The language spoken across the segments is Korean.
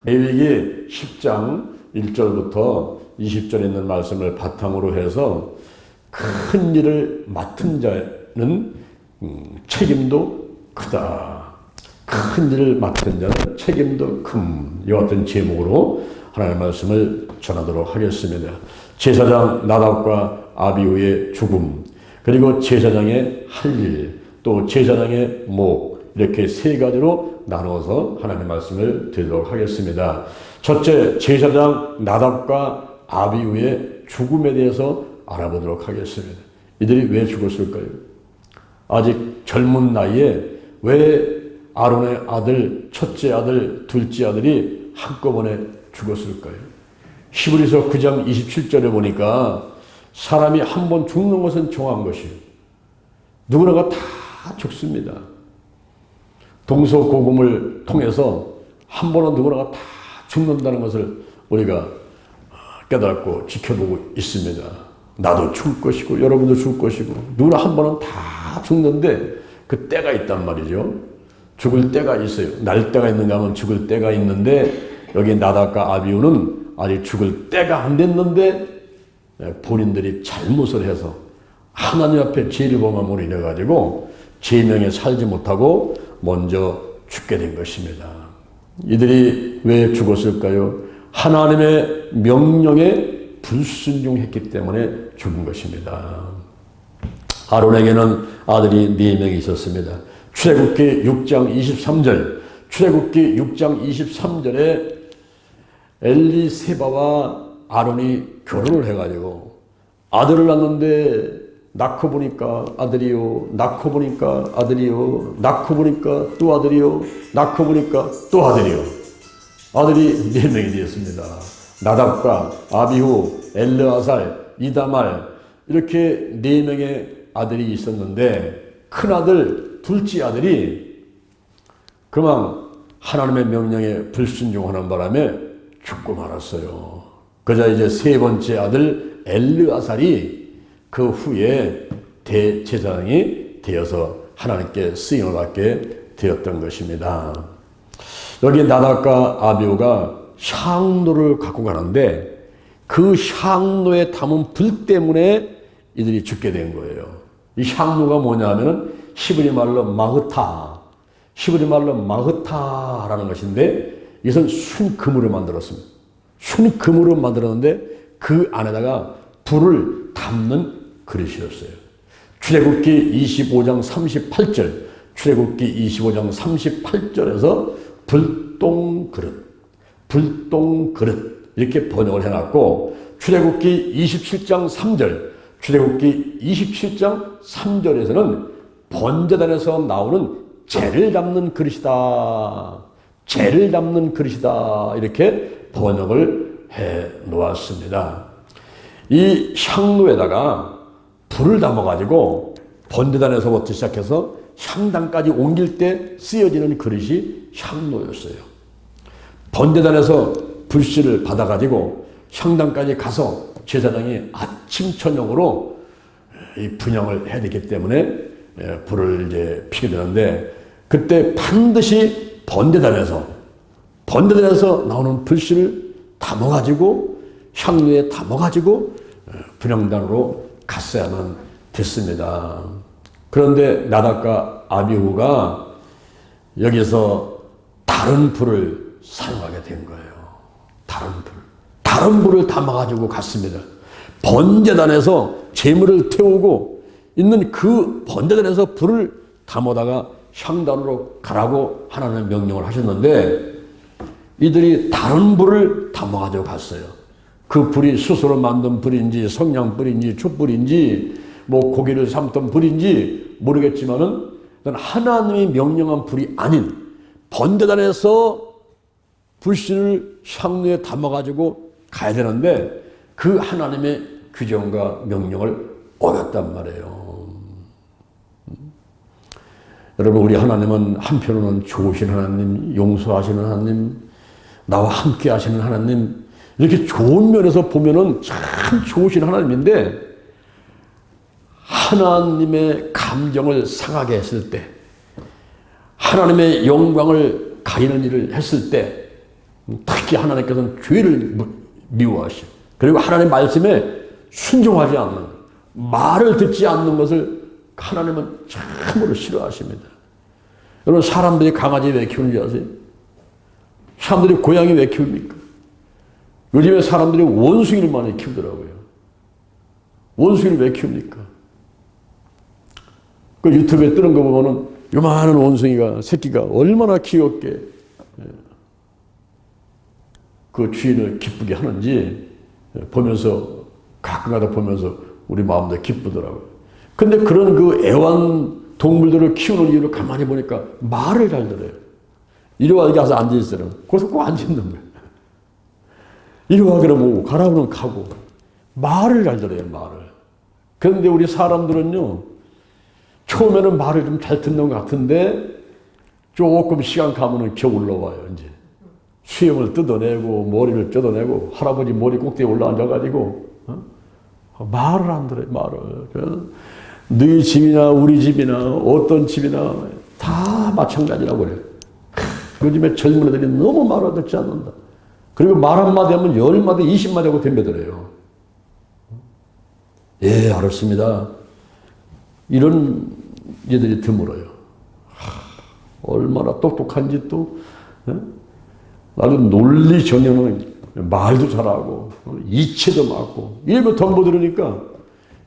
레위기 10장 1절부터 20절에 있는 말씀을 바탕으로 해서 큰 일을 맡은 자는 책임도 크다. 큰 일을 맡은 자는 책임도 큼. 이와 같은 제목으로 하나님의 말씀을 전하도록 하겠습니다. 제사장 나답과 아비후의 죽음, 그리고 제사장의 할 일, 또 제사장의 목, 이렇게 세 가지로 나누어서 하나님의 말씀을 드리도록 하겠습니다. 첫째, 제사장 나답과 아비후의 죽음에 대해서 알아보도록 하겠습니다. 이들이 왜 죽었을까요? 아직 젊은 나이에 왜 아론의 아들, 첫째 아들, 둘째 아들이 한꺼번에 죽었을까요? 히브리서 9장 27절에 보니까 사람이 한 번 죽는 것은 정한 것이요, 누구나가 다 죽습니다. 동서고금을 통해서 한 번은 누구나가 다 죽는다는 것을 우리가 깨닫고 지켜보고 있습니다. 나도 죽을 것이고 여러분도 죽을 것이고 누구나 한 번은 다 죽는데 그 때가 있단 말이죠. 죽을 때가 있어요. 날 때가 있는가 하면 죽을 때가 있는데, 여기 나답과 아비후는 아직 죽을 때가 안 됐는데 본인들이 잘못을 해서 하나님 앞에 죄를 범함으로 인해 가지고 제명에 살지 못하고 먼저 죽게 된 것입니다. 이들이 왜 죽었을까요? 하나님의 명령에 불순종했기 때문에 죽은 것입니다. 아론에게는 아들이 4명이 있었습니다. 출애굽기 6장 23절, 출애굽기 6장 23절에 엘리세바와 아론이 결혼을 해가지고 아들을 낳는데 낳고 보니까 아들이요, 낳고 보니까 아들이요, 낳고 보니까 또 아들이요, 낳고 보니까 또 아들이요. 아들이 4명이 되었습니다. 나답과 아비후, 엘르아살, 이다말, 이렇게 4명의 아들이 있었는데 큰아들, 둘째 아들이 그만 하나님의 명령에 불순종하는 바람에 죽고 말았어요. 그자 이제 세 번째 아들 엘르아살이 그 후에 대제사장이 되어서 하나님께 쓰임을 받게 되었던 것입니다. 여기 나답과 아비후가 향로를 갖고 가는데 그 향로에 담은 불 때문에 이들이 죽게 된 거예요. 이 향로가 뭐냐 하면은 히브리 말로 마흐타, 히브리 말로 마흐타라는 것인데 이것은 순금으로 만들었습니다. 순금으로 만들었는데 그 안에다가 불을 담는 그릇이었어요. 출애굽기 25장 38절, 출애굽기 25장 38절에서 불똥그릇, 불똥그릇 이렇게 번역을 해놨고, 출애굽기 27장 3절, 출애굽기 27장 3절에서는 번제단에서 나오는 재를 담는 그릇이다, 재를 담는 그릇이다, 이렇게 번역을 해 놓았습니다. 이 향로에다가 불을 담아가지고 번제단에서부터 시작해서 향단까지 옮길 때 쓰여지는 그릇이 향로였어요. 번제단에서 불씨를 받아가지고 향단까지 가서 제사장이 아침 저녁으로 이 분향을 해야 되기 때문에 불을 이제 피게 되는데, 그때 반드시 번제단에서 나오는 불씨를 담아가지고 향로에 담아가지고 분향단으로 갔어야만 됐습니다. 그런데 나답과 아비후가 여기서 다른 불을 사용하게 된 거예요. 다른 불을 담아가지고 갔습니다. 번제단에서 제물을 태우고 있는 그 번제단에서 불을 담아다가 향단으로 가라고 하나님의 명령을 하셨는데 이들이 다른 불을 담아가지고 갔어요. 그 불이 스스로 만든 불인지 성냥불인지 촛불인지 뭐 고기를 삶던 불인지 모르겠지만은 하나님이 명령한 불이 아닌 번제단에서 불씨를 향로에 담아가지고 가야 되는데 그 하나님의 규정과 명령을 어겼단 말이에요. 여러분, 우리 하나님은 한편으로는 좋으신 하나님, 용서하시는 하나님, 나와 함께 하시는 하나님, 이렇게 좋은 면에서 보면은 참 좋으신 하나님인데, 하나님의 감정을 상하게 했을 때, 하나님의 영광을 가리는 일을 했을 때, 특히 하나님께서는 죄를 미워하시고, 그리고 하나님의 말씀에 순종하지 않는 것, 말을 듣지 않는 것을 하나님은 참으로 싫어하십니다. 여러분, 사람들이 강아지 왜 키우는지 아세요? 사람들이 고양이 왜 키웁니까? 요즘에 사람들이 원숭이를 많이 키우더라고요. 원숭이를 왜 키웁니까? 그 유튜브에 뜨는 거 보면은 요만한 원숭이가, 새끼가 얼마나 귀엽게 그 주인을 기쁘게 하는지 보면서, 가끔가다 보면서 우리 마음도 기쁘더라고요. 근데 그런 그 애완 동물들을 키우는 이유를 가만히 보니까 말을 잘 들어요. 이리 와, 여기 와서 앉아있어요. 거기서 꼭 앉아있는 거예요. 이리 와 그러면 오고, 가라 그러면 가고. 말을 잘 들어요, 말을. 그런데 우리 사람들은요, 처음에는 말을 좀 잘 듣는 것 같은데 조금 시간 가면은 겨울로 와요, 이제. 수염을 뜯어내고 머리를 뜯어내고 할아버지 머리 꼭대기에 올라앉아가지고 말을 안 들어요, 말을. 너희 집이나 우리 집이나 어떤 집이나 다 마찬가지라고 그래요. 요즘에 젊은 애들이 너무 말을 듣지 않는다. 그리고 말 한마디 하면 10마디, 20마디 하고 덤벼들어요. 예, 알았습니다. 이런 얘들이 드물어요. 얼마나 똑똑한지 또. 나도 논리 전혀는 말도 잘하고 이치도 많고 이러면 덤보 들으니까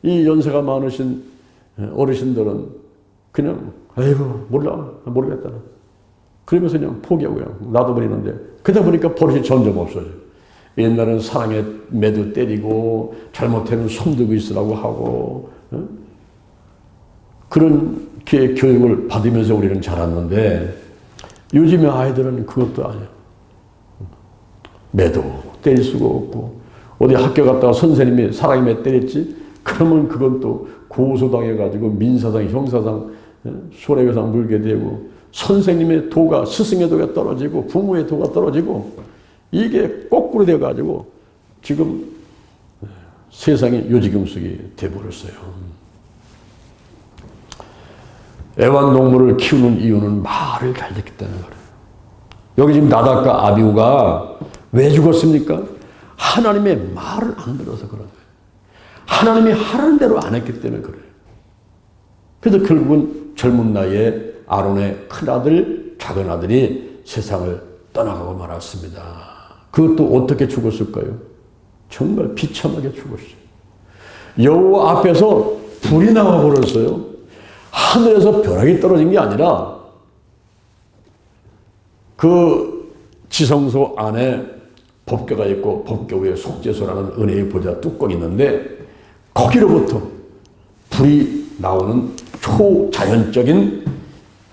이 연세가 많으신 어르신들은 그냥 아이고 몰라 모르겠다 그러면서 그냥 포기하고 그냥 놔둬버리는데, 그러다 보니까 버릇이 점점 없어져요. 옛날에는 사랑에 매도 때리고 잘못하면 손들고 있으라고 하고 그렇게 교육을 받으면서 우리는 자랐는데, 요즘의 아이들은 그것도 아니에요. 매도 때릴 수가 없고, 어디 학교 갔다가 선생님이 사랑이 매 때렸지? 그러면 그건 또 고소당해가지고 민사상, 형사상, 손해배상 물게 되고, 선생님의 도가, 스승의 도가 떨어지고, 부모의 도가 떨어지고, 이게 거꾸로 돼가지고 지금 세상이 요지경숙이 돼버렸어요. 애완동물을 키우는 이유는 말을 잘 듣기 때문에 그래요. 여기 지금 나답과 아비후가 왜 죽었습니까? 하나님의 말을 안 들어서 그런 거예요. 하나님이 하라는 대로 안 했기 때문에 그래요. 그래서 결국은 젊은 나이에 아론의 큰아들, 작은아들이 세상을 떠나가고 말았습니다. 그것도 어떻게 죽었을까요? 정말 비참하게 죽었어요. 여호와 앞에서 불이 나와 버렸어요. 하늘에서 벼락이 떨어진 게 아니라 그 지성소 안에 법궤가 있고 법궤 위에 속죄소라는 은혜의 보좌 뚜껑이 있는데 거기로부터 불이 나오는 초자연적인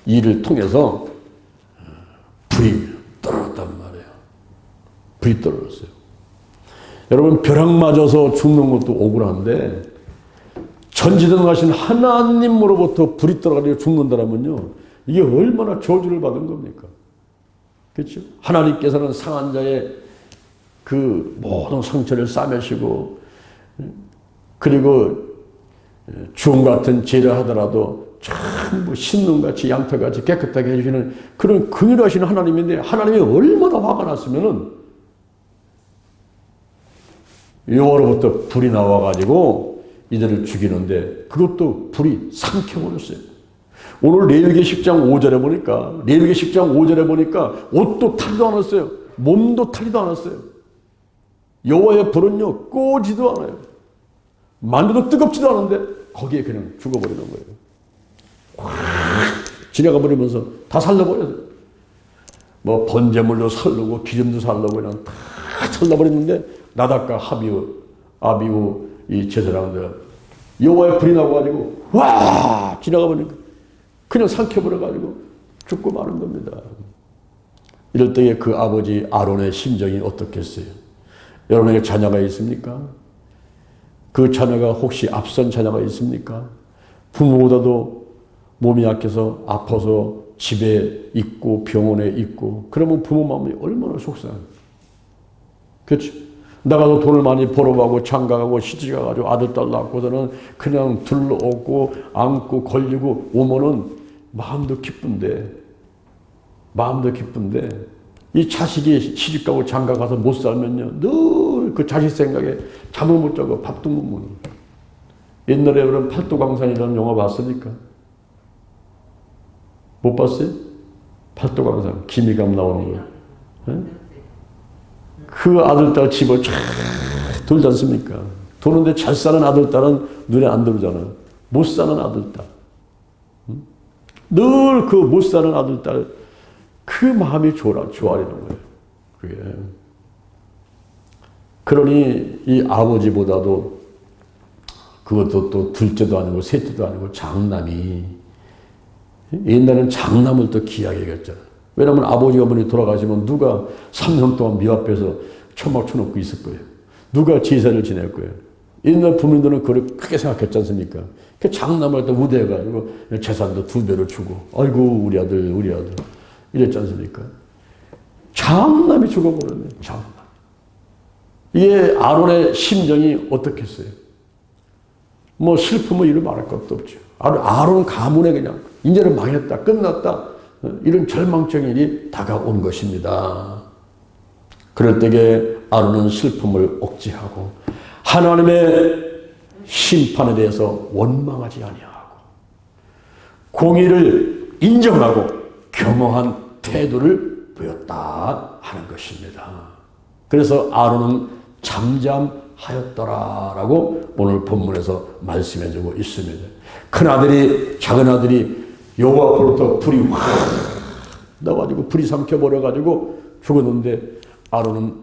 일을 통해서 불이 떨어졌단 말이에요. 불이 떨어졌어요. 여러분, 벼락 맞아서 죽는 것도 억울한데 전지전능하신 하나님으로부터 불이 떨어가지고 죽는다면요, 이게 얼마나 저주를 받은 겁니까? 그렇죠? 하나님께서는 상한 자의 그 모든 상처를 싸매시고, 그리고 주홍 같은 죄를 하더라도 전부 신눈같이 양털같이 깨끗하게 해주시는 그런 긍휼하신 하나님인데, 하나님이 얼마나 화가 났으면은 여호와로부터 불이 나와가지고 이들을 죽이는데 그것도 불이 삼켜버렸어요. 오늘 레위기 10장 5절에 보니까, 레위기 10장 5절에 보니까 옷도 탈도 않았어요. 몸도 탈리도 않았어요. 여호와의 불은요 꺼지도 않아요. 만져도 뜨겁지도 않은데 거기에 그냥 죽어버리는 거예요. 확 지나가 버리면서 다 살려버려요. 뭐 번제물도 살르고 기름도 살르고 그냥 다 살려버렸는데, 나답과 아비후 이 제사장들 여호와의 불이 나와가지고 와 지나가 버리니까 그냥 삼켜버려가지고 죽고 마는 겁니다. 이럴 때에 그 아버지 아론의 심정이 어떻겠어요? 여러분에게 자녀가 있습니까? 그 자녀가 혹시 앞선 자녀가 있습니까? 부모보다도 몸이 약해서 아파서 집에 있고 병원에 있고, 그러면 부모 마음이 얼마나 속상해요. 그렇죠? 나가서 돈을 많이 벌어가고 장가가고 시집가가지고 아들 딸 낳고서는 그냥 둘러엎고 안고 걸리고 오면은 마음도 기쁜데 이 자식이 시집가고 장가가서 못 살면요, 늘 그 자식 생각에 잠을 못 자고 밥도 못 먹는 거예요. 옛날에 그런 팔도광산이라는 영화 봤습니까? 못 봤어요? 팔도광산, 김희감 나오는 거. 네? 그 아들딸 집을 쫙 돌지 않습니까? 도는데 잘 사는 아들딸은 눈에 안 들어오잖아요. 못 사는 아들딸. 늘 그 못 사는 아들딸, 그 마음이 조아리는 거예요. 그게. 그러니 이 아버지보다도 그것도 또 둘째도 아니고 셋째도 아니고 장남이, 옛날에는 장남을 또 귀하게 여겼잖아요. 왜냐하면 아버지 어머니 돌아가시면 누가 3년 동안 미앞에서 처막 쳐놓고 있을 거예요. 누가 제사를 지낼 거예요. 옛날 부모님들은 그걸 크게 생각했지 않습니까? 그 장남을 또 우대해가지고 재산도 2배로 주고, 아이고 우리 아들 이랬지 않습니까? 장남이 죽어버렸네. 장남. 이게 아론의 심정이 어떻겠어요? 뭐 슬픔은 이루 말할 것도 없죠. 아론 가문에 그냥 이제는 망했다, 끝났다, 이런 절망적인 일이 다가온 것입니다. 그럴 때에 아론은 슬픔을 억제하고 하나님의 심판에 대해서 원망하지 아니하고 공의를 인정하고 겸허한 태도를 보였다 하는 것입니다. 그래서 아론은 잠잠하였더라라고 오늘 본문에서 말씀해주고 있습니다. 큰아들이 작은아들이 여호와 앞으로부터 불이 확 나가지고 불이 삼켜버려가지고 죽었는데 아론은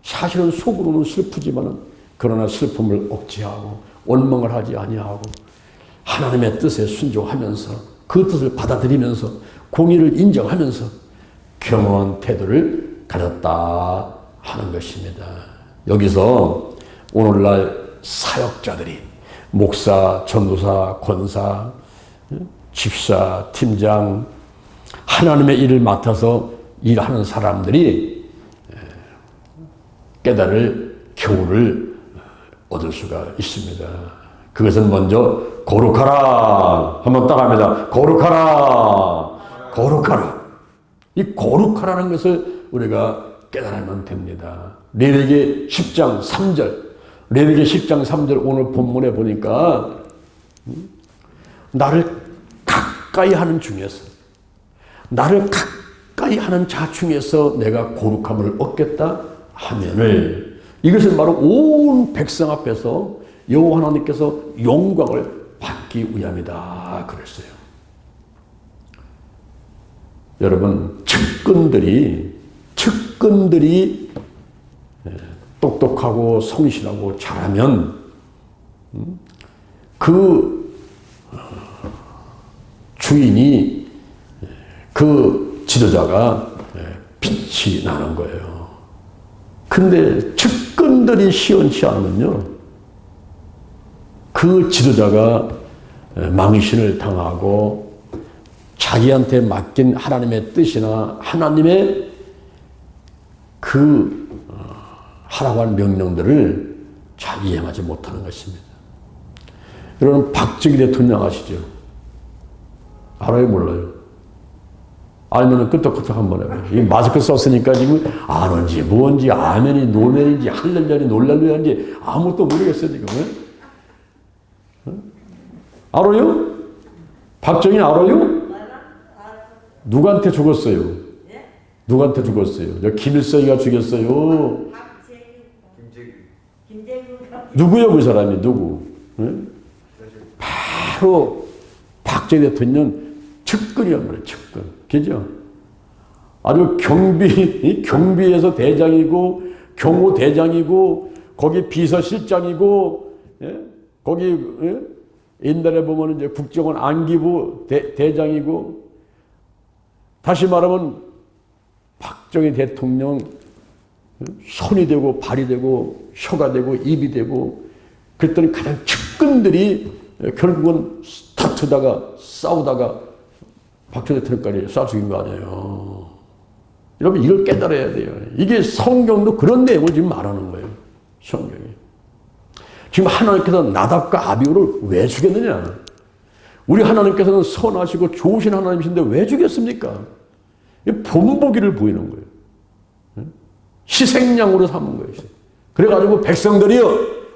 사실은 속으로는 슬프지만은 그러나 슬픔을 억제하고 원망을 하지 아니하고 하나님의 뜻에 순종하면서 그 뜻을 받아들이면서 공의를 인정하면서 겸허한 태도를 가졌다 하는 것입니다. 여기서 오늘날 사역자들이 목사, 전도사, 권사, 집사, 팀장, 하나님의 일을 맡아서 일하는 사람들이 깨달을 교훈을 얻을 수가 있습니다. 그것은 먼저 거룩하라 한번 딱 합니다. 거룩하라. 이 거룩하라는 것을 우리가 깨달으면 됩니다. 레위기 10장 3절, 레위기 10장 3절 오늘 본문에 보니까 나를 가까이 하는 중에서, 나를 가까이 하는 자 중에서 내가 거룩함을 얻겠다 하면을, 이것은 바로 온 백성 앞에서 여호와 하나님께서 영광을 받기 위함이다 그랬어요. 여러분, 측근들이 똑똑하고 성실하고 잘하면 그 주인이, 그 지도자가 빛이 나는 거예요. 근데 측근들이 시원치 않으면요, 그 지도자가 망신을 당하고 자기한테 맡긴 하나님의 뜻이나 하나님의 그 하라고 한 명령들을 잘 이행하지 못하는 것입니다. 여러분, 박정희 대통령 아시죠? 알아요, 몰라요? 알면은 끄떡끄떡 한번 해봐요. 이 마스크 썼으니까 지금 안언지 뭔지 아멘이 노멘인지 할렐루야니 놀랄루야인지 아무것도 모르겠어요 지금. 알아요? 박정희 알아요? 누구한테 죽었어요? 누구한테 죽었어요? 김일성이가 죽였어요. 누구요, 그 사람이 누구? 바로 박정희 대통령 측근이란 말이에요, 측근. 그죠? 아주 경비에서 대장이고, 경호 대장이고, 거기 비서실장이고, 거기, 옛날에 보면 이제 국정원 안기부 대장이고, 다시 말하면 박정희 대통령 손이 되고 발이 되고 혀가 되고 입이 되고, 그랬더니 가장 측근들이 결국은 다투다가 싸우다가 박정희 대통령까지 쏴 죽인 거 아니에요. 여러분, 이걸 깨달아야 돼요. 이게 성경도 그런 내용을 지금 말하는 거예요. 성경이. 지금 하나님께서 나답과 아비후를 왜 죽였느냐? 우리 하나님께서는 선하시고 좋으신 하나님이신데 왜 죽였습니까? 본보기를 보이는 거예요. 희생양으로 삼은 거예요. 그래가지고 백성들이요,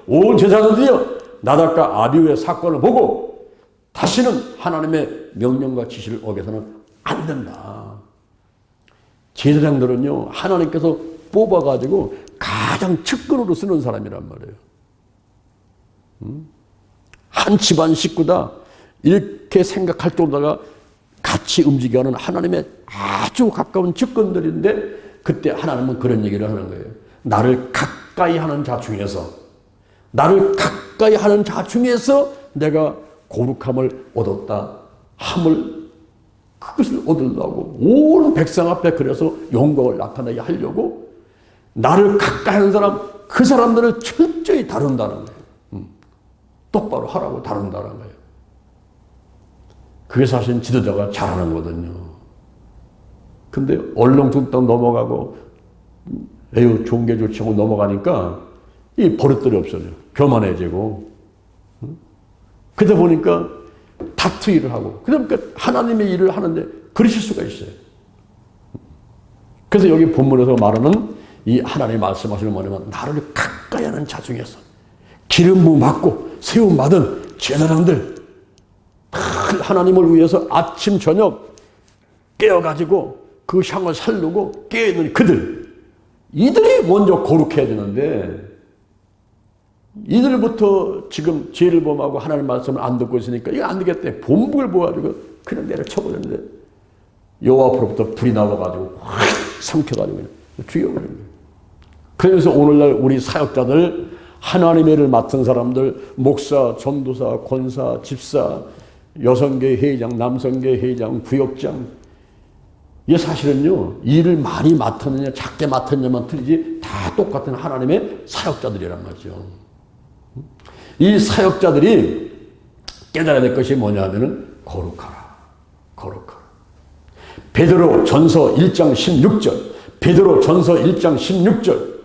온 제사장들이요, 나답과 아비후의 사건을 보고 다시는 하나님의 명령과 지시를 어겨서는 안 된다. 제사장들은요, 하나님께서 뽑아가지고 가장 측근으로 쓰는 사람이란 말이에요. 한 집안 식구다 이렇게 생각할 정도가 같이 움직여가는 하나님의 아주 가까운 측근들인데, 그때 하나님은 그런 얘기를 하는 거예요. 나를 가까이 하는 자 중에서, 나를 가까이 하는 자 중에서 내가 거룩함을 얻었다 함을, 그것을 얻으려고 온 백성 앞에 그래서 영광을 나타나게 하려고 나를 가까이 하는 사람, 그 사람들을 철저히 다룬다는 거예요. 똑바로 하라고 다룬다는 거예요. 그게 사실 지도자가 잘하는 거거든요. 근데 얼렁뚱땅 넘어가고 에휴 좋은 게 좋지 하고 넘어가니까 이 버릇들이 없어져요. 교만해지고. 그러다 보니까 다투 일을 하고, 그러니까 하나님의 일을 하는데 그러실 수가 있어요. 그래서 여기 본문에서 말하는 이 하나님 말씀하시는 뭐냐면, 나를 가까이 하는 자 중에서 기름 부음 받고 세움 받은 제사장들, 하나님을 위해서 아침 저녁 깨어가지고 그 향을 살르고 깨어있는 그들, 이들이 먼저 거룩해야 되는데, 이들부터 지금 죄를 범하고 하나님 말씀을 안 듣고 있으니까 이거 안 되겠대. 본복을 보아가지고 그냥 내려쳐버렸는데 여호와 앞으로부터 불이 나와가지고 확 삼켜가지고 죽여버린 거예요. 그래서 오늘날 우리 사역자들, 하나님의 일을 맡은 사람들, 목사, 전도사, 권사, 집사, 여성계 회장, 남성계 회장, 구역장, 이게 사실은요, 일을 많이 맡았느냐 작게 맡았냐만 틀리지 다 똑같은 하나님의 사역자들이란 말이죠. 이 사역자들이 깨달아야 될 것이 뭐냐 하면은 거룩하라, 거룩하라. 베드로 전서 1장 16절, 베드로 전서 1장 16절,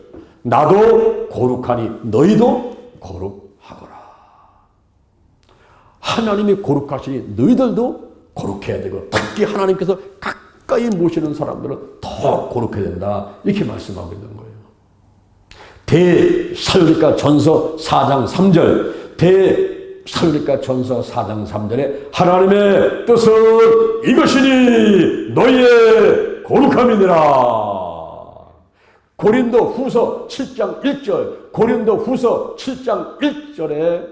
나도 거룩하니 너희도 거룩하거라. 하나님이 거룩하시니 너희들도 거룩해야 되고, 특히 하나님께서 가까이 모시는 사람들은 더 거룩해야 된다, 이렇게 말씀하고 있는 거예요. 대사유리가 전서 4장 3절, 대사유리가 전서 4장 3절에 하나님의 뜻은 이것이니 너희의 거룩함이니라. 고린도 후서 7장 1절, 고린도 후서 7장 1절에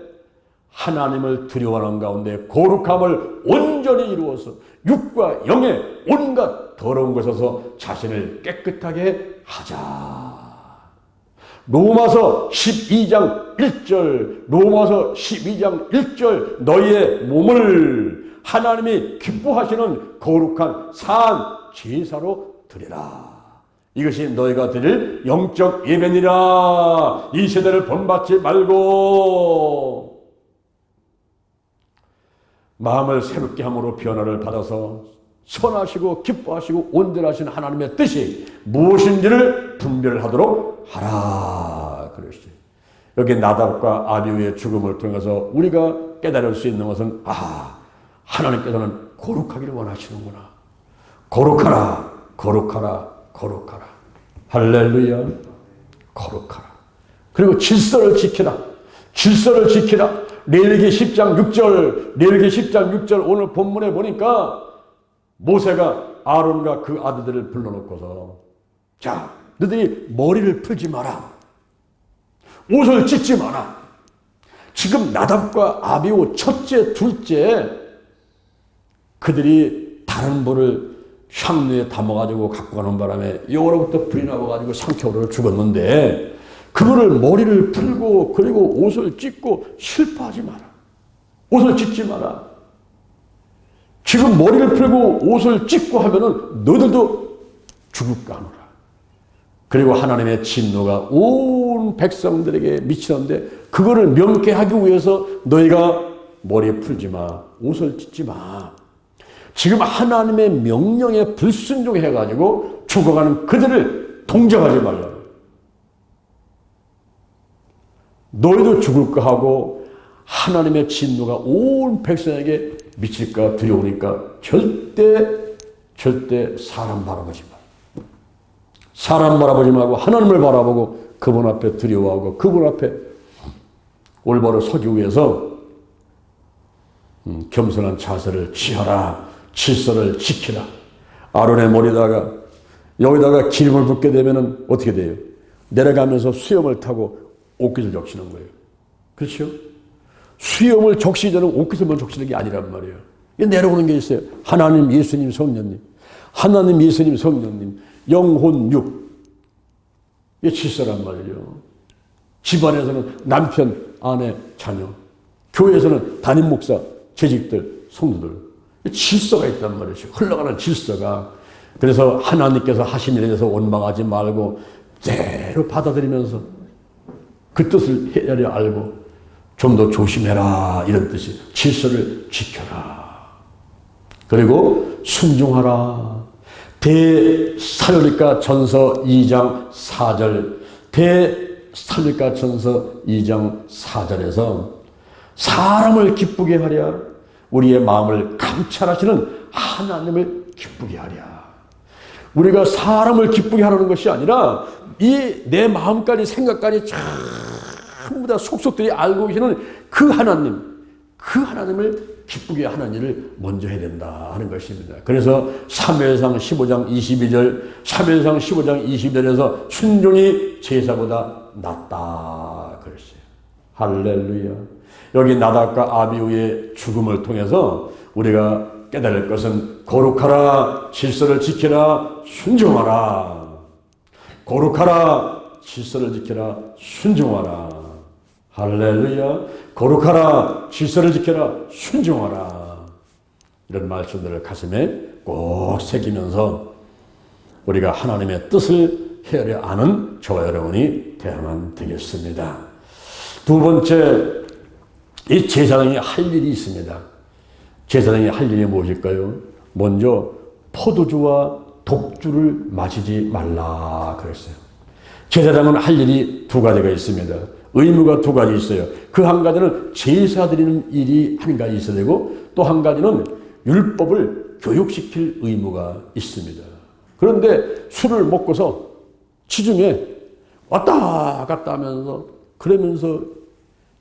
하나님을 두려워하는 가운데 거룩함을 온전히 이루어서 육과 영의 온갖 더러운 것에서 자신을 깨끗하게 하자. 로마서 12장 1절, 로마서 12장 1절, 너희의 몸을 하나님이 기뻐하시는 거룩한 산 제사로 드리라. 이것이 너희가 드릴 영적 예배니라. 이 세대를 본받지 말고 마음을 새롭게 함으로 변화를 받아서 선하시고 기뻐하시고 온전하신 하나님의 뜻이 무엇인지를 분별하도록 하라. 그러시죠. 여기 나답과 아비후의 죽음을 통해서 우리가 깨달을 수 있는 것은, 하나님께서는 거룩하기를 원하시는구나. 거룩하라, 거룩하라, 거룩하라. 할렐루야. 거룩하라. 그리고 질서를 지키라. 질서를 지키라. 레위기 10장 6절, 레위기 10장 6절 오늘 본문에 보니까 모세가 아론과 그 아들들을 불러놓고서, 자, 너희들이 머리를 풀지 마라. 옷을 찢지 마라. 지금 나답과 아비후 첫째, 둘째, 그들이 다른 불을 향로에 담아가지고 갖고 가는 바람에 여호로부터 불이 나와가지고 상켜오르 죽었는데, 그거를 머리를 풀고 그리고 옷을 찢고 슬퍼하지 마라. 옷을 찢지 마라. 지금 머리를 풀고 옷을 찢고 하면은 너희들도 죽을까 하노라. 그리고 하나님의 진노가 온 백성들에게 미치는데, 그거를 명쾌하기 위해서 너희가 머리 풀지 마, 옷을 찢지 마. 지금 하나님의 명령에 불순종해가지고 죽어가는 그들을 동정하지 말라. 너희도 죽을까 하고 하나님의 진노가 온 백성에게 미칠까 두려우니까 절대 사람 바라보지 마. 사람 바라보지 말고 하나님을 바라보고 그분 앞에 두려워하고 그분 앞에 올바로 서기 위해서 겸손한 자세를 취하라. 질서를 지키라. 아론의 머리다가 여기다가 기름을 붓게 되면 어떻게 돼요? 내려가면서 수염을 타고 옷깃을 적시는 거예요. 그렇죠? 수염을 적시기 전에 옷깃을 적시는 게 아니란 말이에요. 이게 내려오는 게 있어요. 하나님, 예수님, 성령님. 하나님, 예수님, 성령님. 영혼, 육. 이게 질서란 말이에요. 집안에서는 남편, 아내, 자녀. 교회에서는 담임 목사, 재직들, 성도들. 질서가 있단 말이죠. 흘러가는 질서가. 그래서 하나님께서 하신 일에 대해서 원망하지 말고 그대로 받아들이면서 그 뜻을 헤아려 알고 좀 더 조심해라 이런 뜻이 질서를 지켜라. 그리고 순종하라. 대살로니가 전서 2장 4절 대살로니가 전서 2장 4절에서 사람을 기쁘게 하랴 우리의 마음을 감찰하시는 하나님을 기쁘게 하랴. 우리가 사람을 기쁘게 하라는 것이 아니라 이 내 마음까지 생각까지 전부 다 속속들이 알고 계시는 그 하나님을 기쁘게 하는 일을 먼저 해야 된다 하는 것입니다. 그래서 사무엘상 15장 22절 사무엘상 15장 22절에서 순종이 제사보다 낫다 그랬어요. 할렐루야. 여기 나답과 아비후의 죽음을 통해서 우리가 깨달을 것은 거룩하라, 질서를 지키라, 순종하라. 거룩하라, 질서를 지키라, 순종하라. 할렐루야. 거룩하라, 질서를 지켜라, 순종하라. 이런 말씀들을 가슴에 꼭 새기면서 우리가 하나님의 뜻을 헤아려 아는 저와 여러분이 되어야만 되겠습니다. 두 번째, 이 제사장이 할 일이 있습니다. 제사장이 할 일이 무엇일까요? 먼저 포도주와 독주를 마시지 말라 그랬어요. 제사장은 할 일이 두 가지가 있습니다. 의무가 두 가지 있어요. 그 한 가지는 제사 드리는 일이 한 가지 있어야 되고 또 한 가지는 율법을 교육시킬 의무가 있습니다. 그런데 술을 먹고서 지중해 왔다 갔다 하면서 그러면서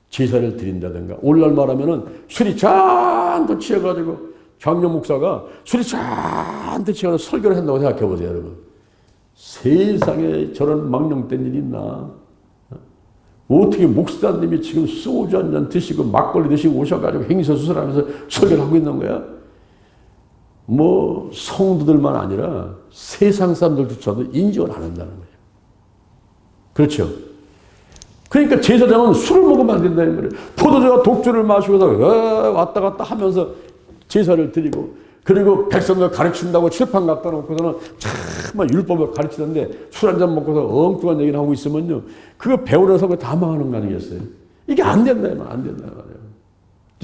제사를 드린다든가 오늘날 말하면은 술이 잔뜩 취해가지고 장로 목사가 술이 잔뜩 취해서 설교를 한다고 생각해 보세요, 여러분. 세상에 저런 망령된 일이 있나? 어떻게 목사님이 지금 소주 한 잔 드시고 막걸리 드시고 오셔가지고 행위수술하면서 설교를 하고 있는 거야? 뭐 성도들만 아니라 세상 사람들조차도 인정을 안 한다는 거예요. 그렇죠? 그러니까 제사장은 술을 먹으면 안 된다는 거예요. 포도주와 독주를 마시고서 왔다 갔다 하면서 제사를 드리고 그리고 백성들 가르친다고 칠판 갖다 놓고서는 정말 율법을 가르치는데 술 한잔 먹고서 엉뚱한 얘기를 하고 있으면요. 그거 배우려서 그거 다 망하는 거 아니겠어요? 이게 안 된다면 안 된다 말이에요.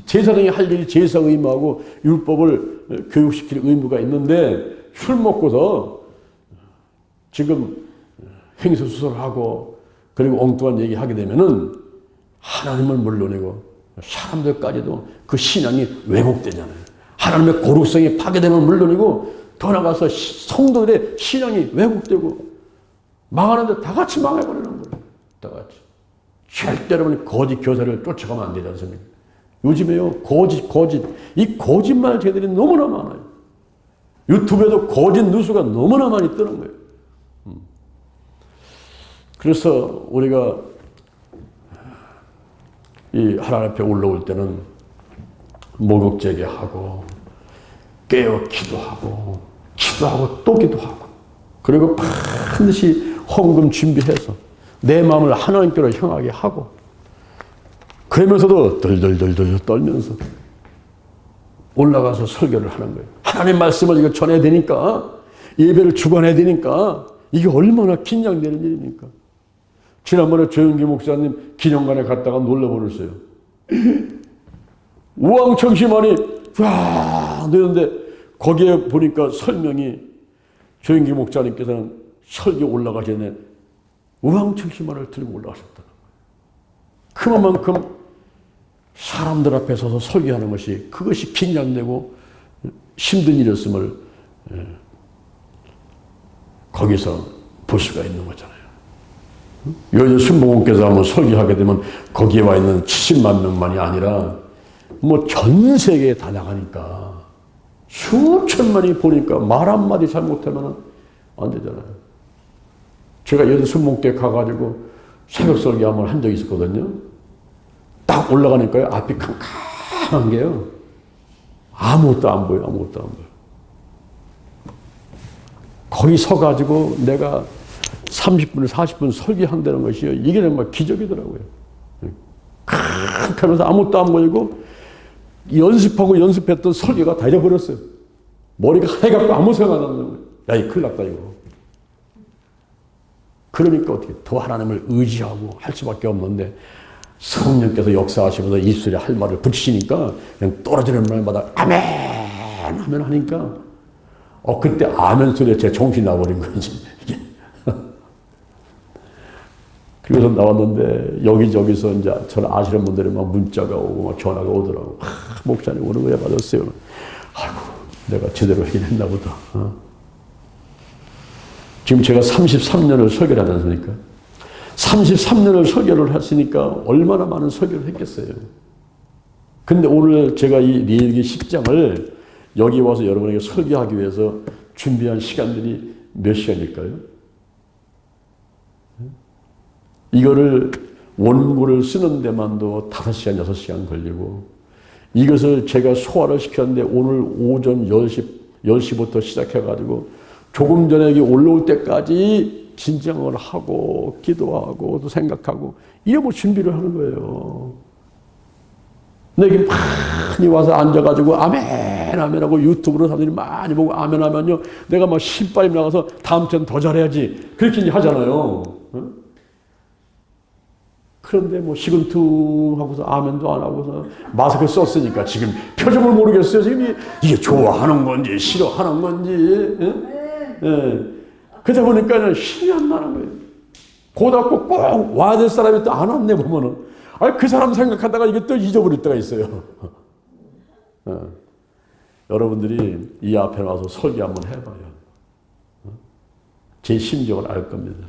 제사장이 할 일이 제사 의무하고 율법을 교육시킬 의무가 있는데 술 먹고서 지금 행위수술하고 그리고 엉뚱한 얘기 하게 되면은 하나님을 물러내고 사람들까지도 그 신앙이 왜곡되잖아요. 하나님의 거룩성이 파괴되면 물론이고 더 나가서 성도들의 신앙이 왜곡되고 망하는데 다 같이 망해버리는 거예요. 다 같이. 절대로 거짓 교사를 쫓아가면 안 되지 않습니까? 요즘에요 거짓 이 거짓말 제들이 너무나 많아요. 유튜브에도 거짓 뉴스가 너무나 많이 뜨는 거예요. 그래서 우리가 이 하나님 앞에 올라올 때는 목욕제기하고 깨어 기도하고 또 기도하고 그리고 반드시 헌금 준비해서 내 마음을 하나님께로 향하게 하고 그러면서도 덜덜덜 떨면서 올라가서 설교를 하는 거예요. 하나님 말씀을 이거 전해야 되니까 예배를 주관해야 되니까 이게 얼마나 긴장되는 일입니까? 지난번에 조영기 목사님 기념관에 갔다가 놀라버렸어요. 우왕청심환이 쫙 되는데 거기에 보니까 설명이 조영기 목사님께서는 설교 올라가기 전에 우왕청심환을 들고 올라가셨다. 그만큼 사람들 앞에 서서 설교하는 것이 그것이 긴장되고 힘든 일이었음을 거기서 볼 수가 있는 거잖아요. 요즘 순복음께서 한번 설교하게 되면 거기에 와 있는 70만 명만이 아니라 뭐 전 세계에 다 나가니까 수천만이 보니까 말 한마디 잘못하면 안 되잖아요. 제가 요즘 순복음께 가가지고 새벽 설교 한번 한 적이 있었거든요. 딱 올라가니까요, 앞이 캄캄한 게요. 아무것도 안 보여요, 아무것도 안 보여요. 거기 서가지고 내가 30분, 40분 설교한다는 것이요. 이게 정말 기적이더라고요. 하면서 아무것도 안 보이고 연습하고 연습했던 설교가 다 잊어버렸어요. 머리가 하얘갖고 아무 생각 안 나는 거예요. 야, 이 큰일 났다, 이거. 그러니까 어떻게 더 하나님을 의지하고 할 수밖에 없는데 성령께서 역사하시면서 입술에 할 말을 붙이시니까 그냥 떨어지는 말마다 아멘! 아멘 하니까 그때 아멘 소리에 제 정신이 나버린 거지. 그래서 나왔는데 여기저기서 이제 저를 아시는 분들이 막 문자가 오고 막 전화가 오더라고. 목사님 오늘 왜 받았어요? 아이고, 내가 제대로 하긴 했나 보다. 지금 제가 33년을 설교를 하지 않습니까? 33년을 설교를 했으니까 얼마나 많은 설교를 했겠어요. 근데 오늘 제가 이 레위기 10장을 여기 와서 여러분에게 설교하기 위해서 준비한 시간들이 몇 시간일까요? 이거를 원고를 쓰는 데만도 5시간, 6시간 걸리고 이것을 제가 소화를 시켰는데 오늘 오전 10시부터 시작해가지고 조금 전에 여기 올라올 때까지 진정을 하고 기도하고 또 생각하고 이래 뭐 준비를 하는 거예요. 근데 이게 많이 와서 앉아가지고 아멘 아멘 하고 유튜브로 사람들이 많이 보고 아멘 하면요 내가 막 신발이 나가서 다음 주엔 더 잘해야지 그렇게 하잖아요. 그런데 뭐 시근퉁하고서 아멘도 안 하고서 마스크 썼으니까 지금 표정을 모르겠어요. 지금 이게 좋아하는 건지 싫어하는 건지. 그러다 보니까 힘이 안 나는 거예요. 고등학교 꼭 와야 될 사람이 또 안 왔네 보면은. 그 사람 생각하다가 이게 또 잊어버릴 때가 있어요. 여러분들이 이 앞에 와서 설교 한번 해봐요. 제 심정을 알 겁니다.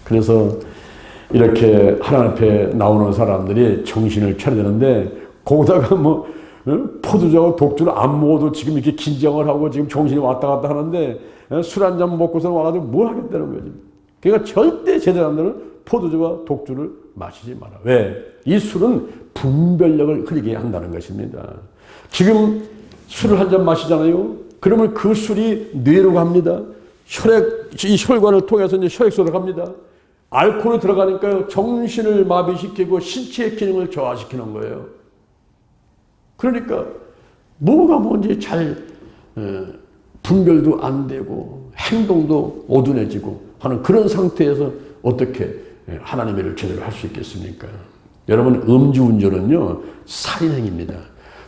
그래서 이렇게 하나님 앞에 나오는 사람들이 정신을 차려야 되는데 거기다가 뭐 포도주하고 독주를 안 먹어도 지금 이렇게 긴장을 하고 지금 정신이 왔다 갔다 하는데 술 한 잔 먹고서 와가지고 뭘 하겠다는 거지. 그러니까 절대 제대로 안 되는 포도주와 독주를 마시지 마라. 왜? 이 술은 분별력을 흐리게 한다는 것입니다. 지금 술을 한 잔 마시잖아요. 그러면 그 술이 뇌로 갑니다. 이 혈관을 통해서 이제 혈액소로 갑니다. 알코올이 들어가니까 정신을 마비시키고 신체의 기능을 저하시키는 거예요. 그러니까 뭐가 뭔지 잘 분별도 안 되고 행동도 어두워지고 하는 그런 상태에서 어떻게 하나님의 일을 제대로 할 수 있겠습니까? 여러분 음주운전은요 살인행위입니다.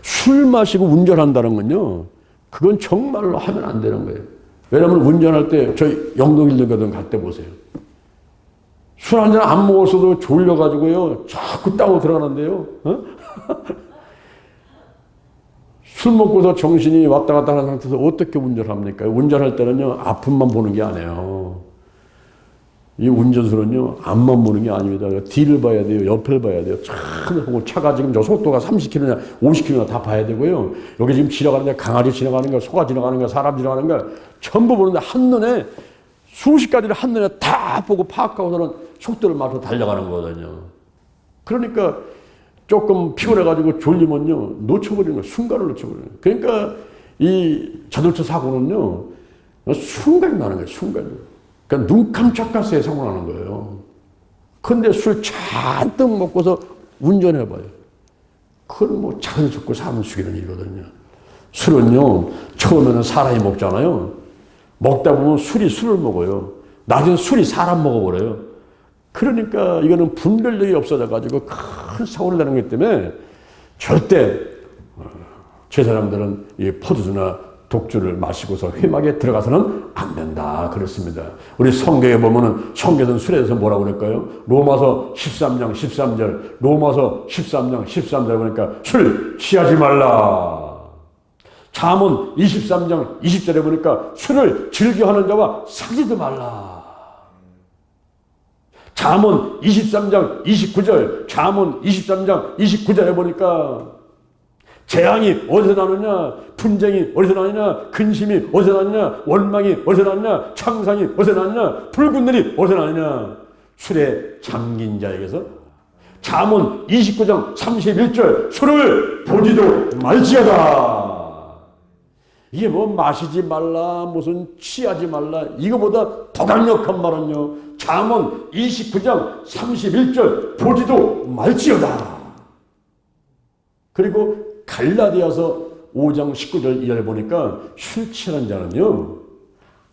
술 마시고 운전한다는 건요 그건 정말로 하면 안 되는 거예요. 왜냐하면 운전할 때 저희 영동일동교동 갈 때 보세요. 술 한 잔 안 먹었어도 졸려가지고요 자꾸 땅으로 들어가는데요. 술 먹고서 정신이 왔다 갔다 하는 상태에서 어떻게 운전합니까? 운전할 때는요 앞만 보는 게 아니에요. 이 운전수는요 앞만 보는 게 아닙니다. 뒤를 봐야 돼요. 옆을 봐야 돼요. 차가 지금 저 속도가 30km냐 50km냐 다 봐야 되고요. 여기 지금 지나가는데 강아지 지나가는가 소가 지나가는가 사람 지나가는가 전부 보는데 한눈에 수십 가지를 한눈에 다 보고 파악하고서는 속도를 맞춰 달려가는 거거든요. 그러니까 조금 피곤해가지고 졸리면요 놓쳐버리는 거예요. 순간을 놓쳐버리는 거예요. 그러니까 이 자동차 사고는요 순간이 나는 거예요. 순간이. 그러니까 눈 깜짝할 사고 나는 거예요. 근데 술 잔뜩 먹고서 운전해봐요. 그건 뭐 자연 죽고 사람 죽이는 일이거든요. 술은요 처음에는 사람이 먹잖아요. 먹다 보면 술이 술을 먹어요. 나중에 술이 사람 먹어버려요. 그러니까 이거는 분별력이 없어져가지고 큰 사고를 내는 거기 때문에 절대 제 사람들은 이 포도주나 독주를 마시고서 회막에 들어가서는 안 된다 그랬습니다. 우리 성경에 보면은 성경은 술에 대해서 뭐라고 그럴까요? 로마서 13장 13절 로마서 13장 13절 보니까 술 취하지 말라. 잠언 23장 20절에 보니까 술을 즐겨하는 자와 사귀지 말라. 잠언 23장 29절, 잠언 23장 29절에 보니까 재앙이 어디서 나느냐, 분쟁이 어디서 나느냐, 근심이 어디서 나느냐, 원망이 어디서 나느냐, 창상이 어디서 나느냐, 붉은 눈이 어디서 나느냐, 술에 잠긴 자에게서. 잠언 29장 31절, 술을 보지도 말지어다. 이게 뭐 마시지 말라, 무슨 취하지 말라, 이거보다 더 강력한 말은요, 잠언 29장 31절, 보지도 말지어다. 그리고 갈라디아서 5장 19절 이하를 보니까 술 취하는 자는요,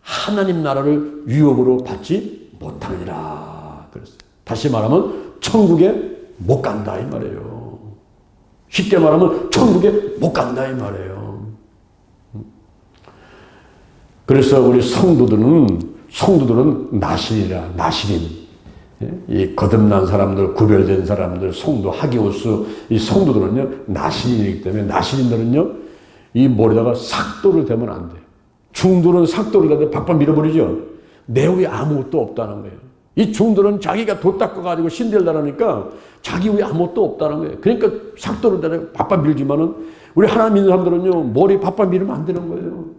하나님 나라를 유업으로 받지 못하느니라 그랬어요. 다시 말하면 천국에 못 간다 이 말이에요. 쉽게 말하면 천국에 못 간다 이 말이에요. 그래서 우리 성도들은 나실이라, 나실인. 이 거듭난 사람들, 구별된 사람들, 성도, 하기오스, 이 성도들은요, 나실인이기 때문에, 나실인들은요, 이 머리다가 삭도를 대면 안 돼. 중도는 삭도를 대면 박박 밀어버리죠. 내 위에 아무것도 없다는 거예요. 이 중도는 자기가 도 닦아가지고 신del다라니까 자기 위에 아무것도 없다는 거예요. 그러니까 삭도를 대면 박박 밀지만은, 우리 하나님 믿는 사람들은요, 머리 박박 밀으면 안 되는 거예요.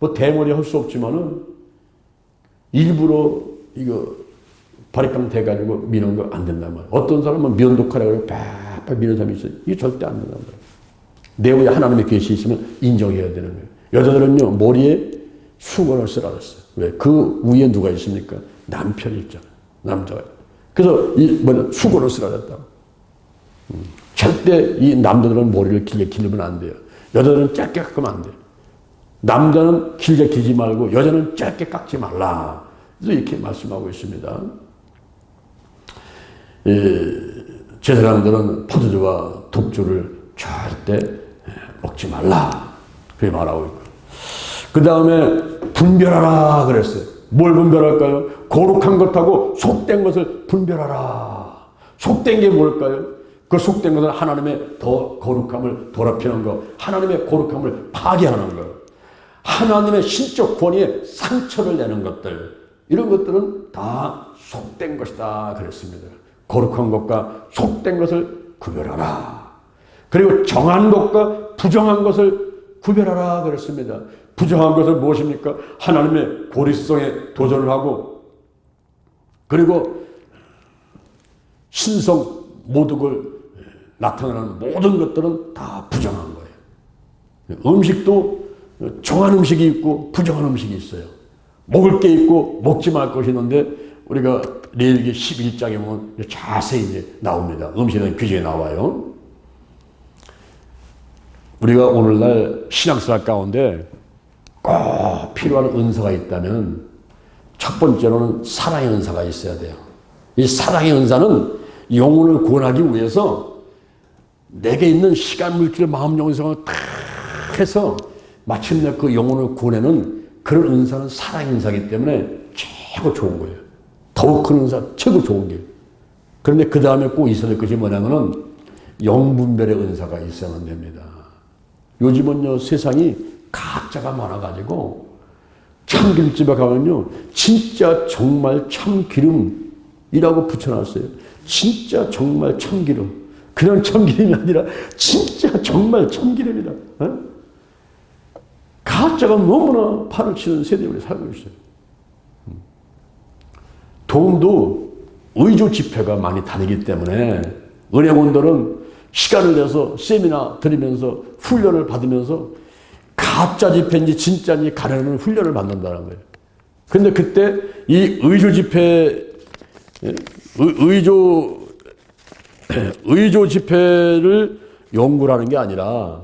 뭐 대머리 할 수 없지만은, 일부러 이거, 바리깡 대가지고 미는 거 안 된단 말이야. 어떤 사람은 면도칼이라고 팍팍 미는 사람이 있어요. 이게 절대 안 된단 말이야. 내 위에 하나님의 계시 있으면 인정해야 되는 거예요. 여자들은요, 머리에 수건을 쓰라 그랬어요. 왜? 그 위에 누가 있습니까? 남편이 있잖아요. 남자가. 그래서 수건을 쓰라 그랬다. 절대 이 남자들은 머리를 길게 기르면 안 돼요. 여자들은 짧게 깎으면 안 돼요. 남자는 길게 기지 말고 여자는 짧게 깎지 말라. 그래서 이렇게 말씀하고 있습니다. 제사장들은 포도주와 독주를 절대 먹지 말라. 그렇게 말하고 있고. 그 다음에 분별하라 그랬어요. 뭘 분별할까요? 거룩한 것하고 속된 것을 분별하라. 속된 게 뭘까요? 그 속된 것은 하나님의 더 거룩함을 더럽히는 것, 하나님의 거룩함을 파괴하는 것, 하나님의 신적 권위에 상처를 내는 것들, 이런 것들은 다 속된 것이다 그랬습니다. 거룩한 것과 속된 것을 구별하라. 그리고 정한 것과 부정한 것을 구별하라 그랬습니다. 부정한 것은 무엇입니까? 하나님의 고리성에 도전을 하고, 그리고 신성 모독을 나타내는 모든 것들은 다 부정한 거예요. 음식도 정한 음식이 있고 부정한 음식이 있어요. 먹을 게 있고 먹지 말 것이 있는데, 우리가 레위기 11장에 보면 자세히 나옵니다. 음식에 대한 규정이 나와요. 우리가 오늘날 신앙생활 가운데 꼭 필요한 은사가 있다면 첫 번째로는 사랑의 은사가 있어야 돼요. 이 사랑의 은사는 영혼을 구원하기 위해서 내게 있는 시간, 물질, 마음, 영혼, 생각을 다 해서 마침내 그 영혼을 구원하는 그런 은사는 사랑의 은사이기 때문에 최고 좋은 거예요. 더욱 큰 은사, 최고 좋은 게. 그런데 그 다음에 꼭 있어야 될 것이 뭐냐면은 영분별의 은사가 있어야만 됩니다. 요즘은요, 세상이 가짜가 많아가지고 참기름집에 가면요, 진짜 정말 참기름이라고 붙여놨어요. 진짜 정말 참기름. 그냥 참기름이 아니라 진짜 정말 참기름이다. 어? 가짜가 너무나 팔을 치는 세대에 우리 살고 있어요. 도움도 의조 집회가 많이 다니기 때문에 은행원들은 시간을 내서 세미나 들으면서 훈련을 받으면서 가짜 집회인지 진짜인지 가려는 훈련을 받는다는 거예요. 그런데 그때 이 의조 집회, 의조 집회를 연구를 하는 게 아니라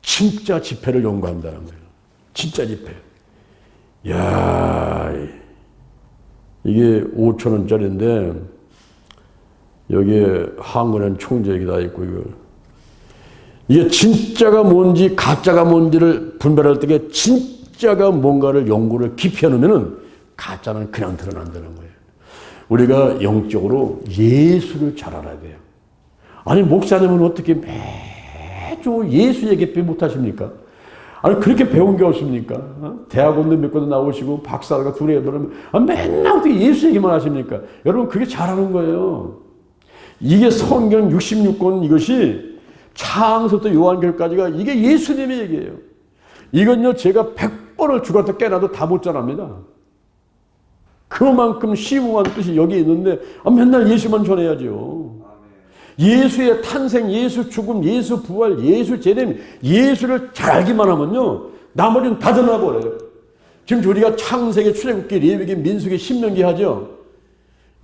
진짜 집회를 연구한다는 거예요. 진짜 집회. 이야, 이게 5,000원짜리인데 여기에 한국은 총재액이 다 있고, 이게 진짜가 뭔지 가짜가 뭔지를 분별할 때 진짜가 뭔가를 연구를 깊이 해놓으면 가짜는 그냥 드러난다는 거예요. 우리가 영적으로 예수를 잘 알아야 돼요. 아니 목사님은 어떻게 매주 예수 얘기 못하십니까? 아니 그렇게 배운 게 없습니까? 대학원도 몇 군데 나오시고 박사가 둘이 해보면 맨날 어떻게 예수 얘기만 하십니까? 여러분 그게 잘하는 거예요. 이게 성경 66권 이것이 창세부터 요한계시까지가 이게 예수님의 얘기예요. 이건요 제가 100번을 죽어도 깨나도 다 못 전합니다. 그만큼 심오한 뜻이 여기 있는데 맨날 예수만 전해야죠. 예수의 탄생, 예수 죽음, 예수 부활, 예수 재림, 예수를 잘 알기만 하면요 나머지는 다 전화버려요. 지금 우리가 창세기, 출애굽기, 레위기, 민수기, 신명기 하죠.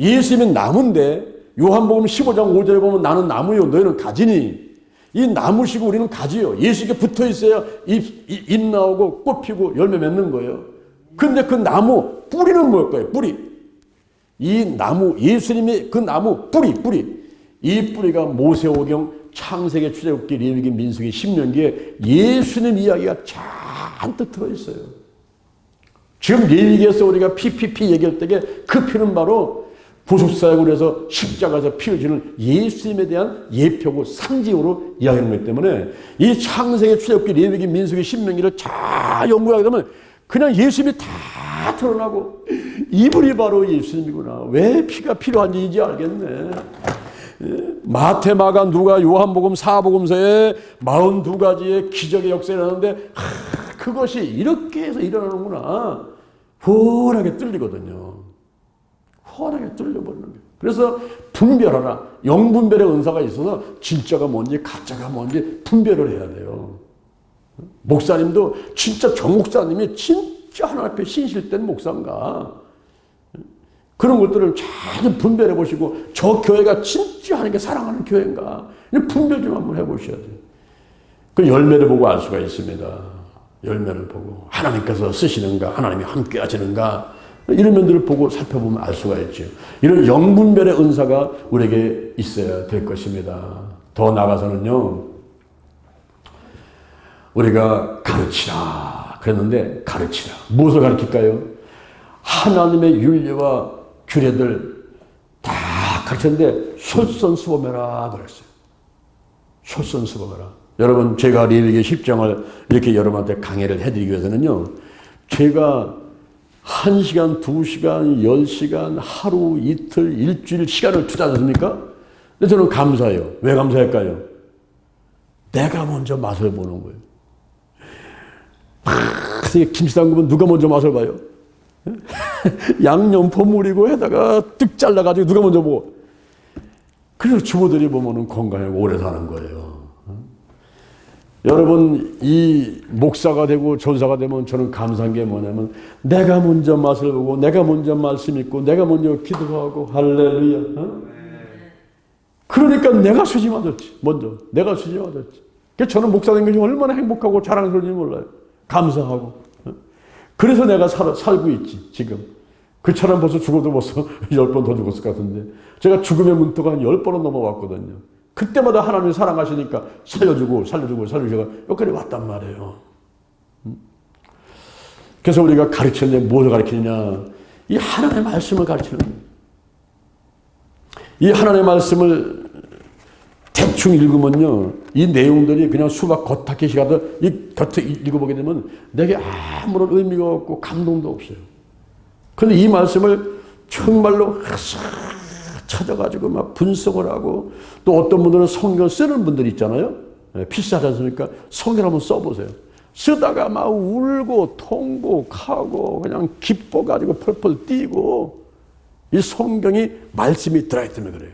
예수님은 나무인데 요한복음 15장 5절에 보면 나는 나무요 너희는 가지니 이 나무시고 우리는 가지요. 예수께 붙어 있어야 잎 나오고 꽃 피고 열매 맺는 거예요. 근데 그 나무 뿌리는 뭘까요? 뿌리. 이 나무 예수님의 그 나무 뿌리 이 뿌리가 모세오경, 창세기, 출애굽기, 레위기, 민수기, 신명기에 예수님 이야기가 잔뜩 들어있어요. 지금 레위기에서 우리가 PPP 얘기할 때에 그 피는 바로 구속사역을 해서 십자가에서 피 흘리는 예수님에 대한 예표고 상징으로 이야기하는 거기 때문에 이 창세기, 출애굽기, 레위기, 민수기, 신명기를 잘 연구하게 되면 그냥 예수님이 다 드러나고 이분이 바로 예수님이구나. 왜 피가 필요한지 이제 알겠네. 마태, 마가, 누가, 요한복음, 사복음서에 42가지의 기적의 역사가 일어나는데 그것이 이렇게 해서 일어나는구나. 훤하게 뚫리거든요. 훤하게 뚫려버리는 거예요. 그래서 분별하라. 영분별의 은사가 있어서 진짜가 뭔지 가짜가 뭔지 분별을 해야 돼요. 목사님도 진짜 정 목사님이 진짜 하나님 앞에 신실된 목사인가 그런 것들을 잘 분별해 보시고 저 교회가 진짜 하나님께 사랑하는 교회인가 분별 좀 한번 해보셔야 돼요. 그 열매를 보고 알 수가 있습니다. 열매를 보고 하나님께서 쓰시는가 하나님이 함께 하시는가 이런 면들을 보고 살펴보면 알 수가 있죠. 이런 영분별의 은사가 우리에게 있어야 될 것입니다. 더 나아가서는요 우리가 가르치라 그랬는데 가르치라 무엇을 가르칠까요? 하나님의 윤리와 규례들 다 가르쳤는데 솔선수범해라 그랬어요. 솔선수범해라. 여러분 제가 레위기 10장을 이렇게 여러분한테 강의를 해드리기 위해서는요 제가 1시간, 2시간, 10시간, 하루, 이틀, 일주일 시간을 투자했습니까? 근데 저는 감사해요. 왜 감사할까요? 내가 먼저 맛을 보는 거예요. 김치 담그면 누가 먼저 맛을 봐요? 양념 버무리고 해다가 뜩 잘라가지고 누가 먼저 보고. 그래서 주부들이 보면은 건강하고 오래 사는 거예요. 여러분, 이 목사가 되고 전사가 되면 저는 감사한 게 뭐냐면 내가 먼저 맛을 보고 내가 먼저 말씀 읽고 내가 먼저 기도하고 할렐루야. 그러니까 내가 수지 맞았지. 먼저 내가 수지 맞았지. 그래서 저는 목사 된 것이 얼마나 행복하고 자랑스러운지 몰라요. 감사하고. 그래서 내가 살고 있지 지금. 그처럼 벌써 죽어도 벌써 10번 더 죽었을 것 같은데 제가 죽음의 문턱 한 10번은 넘어왔거든요. 그때마다 하나님이 사랑하시니까 살려주고 여기까지 왔단 말이에요. 그래서 우리가 가르치는데 무엇을 가르치느냐? 이 하나님의 말씀을 가르치는 거예요. 이 하나님의 말씀을 대충 읽으면요 이 내용들이 그냥 수박 겉핥기 시가도 이 곁에 읽어보게 되면 내게 아무런 의미가 없고 감동도 없어요. 그런데 이 말씀을 정말로 찾아가지고 막 분석을 하고 또 어떤 분들은 성경 쓰는 분들 있잖아요. 필사하지 않습니까? 성경 한번 써보세요. 쓰다가 막 울고 통곡하고 그냥 기뻐가지고 펄펄 뛰고 이 성경이 말씀이 들어있다면 그래요.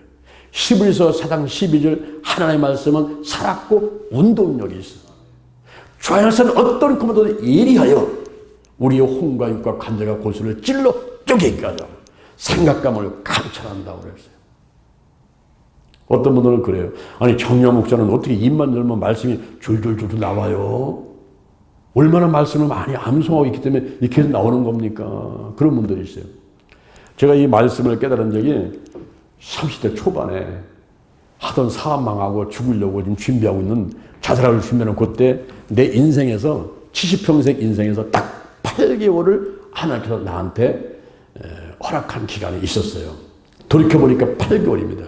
히브리서 4장 12절 하나님의 말씀은 살았고 운동력이 있어. 주 안에서는 어떤 것보다도 예리하여 우리의 혼과 육과 관절과 골수를 찔러 쪼개게 하자. 생각감을 감찰한다고 그랬어요. 어떤 분들은 그래요. 아니 정야 목사는 어떻게 입만 열면 말씀이 줄줄줄 나와요? 얼마나 말씀을 많이 암송하고 있기 때문에 이렇게 나오는 겁니까? 그런 분들이 있어요. 제가 이 말씀을 깨달은 적이 30대 초반에 하던 사업 망하고 죽으려고 지금 준비하고 있는 자살을 준비하는 그때 내 인생에서 70평생 인생에서 딱 8개월을 하나님께서 나한테 허락한 기간이 있었어요. 돌이켜보니까 8개월입니다.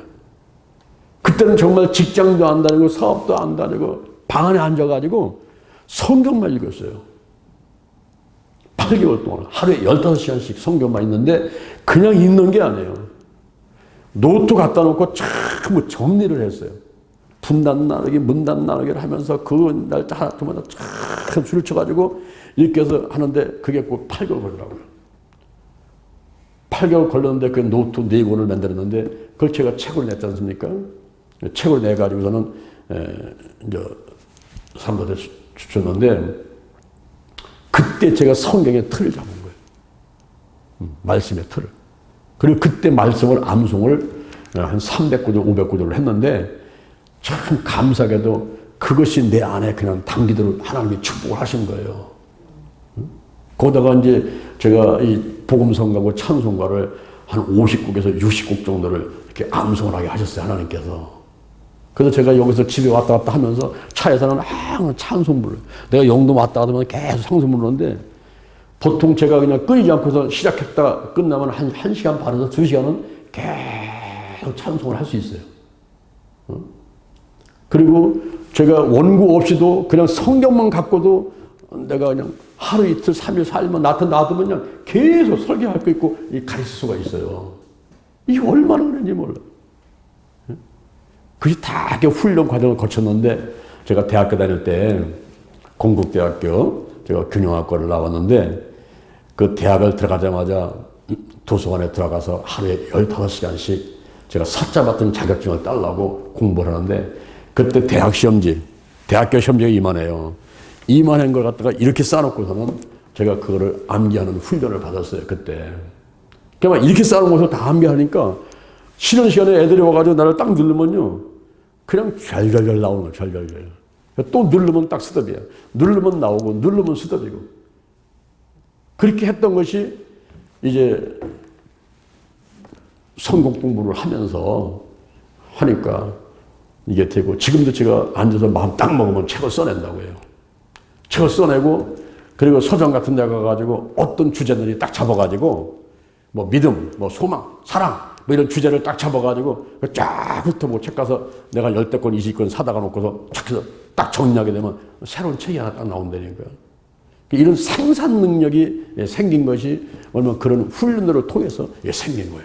그때는 정말 직장도 안 다니고 사업도 안 다니고 방 안에 앉아가지고 성경만 읽었어요. 8개월 동안 하루에 15시간씩 성경만 읽는데 그냥 읽는 게 아니에요. 노트 갖다 놓고 전부 정리를 했어요. 분단 나누기, 문단 나누기를 하면서 그 날짜 하나마다 쫙 줄을 쳐가지고 이렇게 해서 하는데 그게 꼭 8개월 걸리더라고요. 8개월 걸렸는데 그 노트 4권을 만들었는데 그걸 제가 책으로 냈지 않습니까? 책으로 내가지고서는 이제 사람들한테 주셨는데 그때 제가 성경의 틀을 잡은 거예요. 말씀의 틀을. 그리고 그때 말씀을 암송을 한 300구절, 500구절을 했는데 참 감사하게도 그것이 내 안에 그냥 당기도록 하나님이 축복을 하신 거예요. 거기다가 이제 제가 이 복음성가고 찬송가를 한 50곡에서 60곡 정도를 이렇게 암송을 하게 하셨어요, 하나님께서. 그래서 제가 여기서 집에 왔다 갔다 하면서 차에서는 항상 찬송 불러요. 내가 영도 왔다 갔다 하면 계속 찬송 부르는데 보통 제가 그냥 끊이지 않고서 시작했다가 끝나면 한 1시간 반에서 2시간은 계속 찬송을 할 수 있어요. 그리고 제가 원고 없이도 그냥 성경만 갖고도 내가 그냥 하루 이틀 3일 4일만 놔두면 그냥 계속 설교할 거 있고 가르칠 수가 있어요. 이게 얼마나 그런지 몰라. 그것이 다 이렇게 훈련 과정을 거쳤는데 제가 대학교 다닐 때 건국대학교 제가 균형학과를 나왔는데 그 대학을 들어가자마자 도서관에 들어가서 하루에 15시간씩 제가 사자 같은 자격증을 따려고 공부를 하는데 그때 대학교 시험지가 이만해요. 이만한 걸 갖다가 이렇게 쌓아놓고서는 제가 그거를 암기하는 훈련을 받았어요, 그때. 그러니까 이렇게 쌓아놓은 것을 다 암기하니까 쉬는 시간에 애들이 와가지고 나를 딱 누르면요. 그냥 잘잘잘 나오는 거예요, 잘잘잘. 또 누르면 딱 스톱이야. 누르면 나오고, 누르면 스톱이고. 그렇게 했던 것이 이제 성경 공부를 하면서 하니까 이게 되고, 지금도 제가 앉아서 마음 딱 먹으면 책을 써낸다고 해요. 책을 써내고, 그리고 서점 같은 데 가가지고 어떤 주제들이 딱 잡아가지고, 뭐 믿음, 뭐 소망, 사랑, 뭐 이런 주제를 딱 잡아가지고 쫙 훑어보고 책 가서 내가 10권, 20권 사다가 놓고서 딱 정리하게 되면 새로운 책이 하나 딱 나온다니까요. 이런 생산 능력이 생긴 것이 얼마나 그런 훈련을 통해서 생긴 거예요.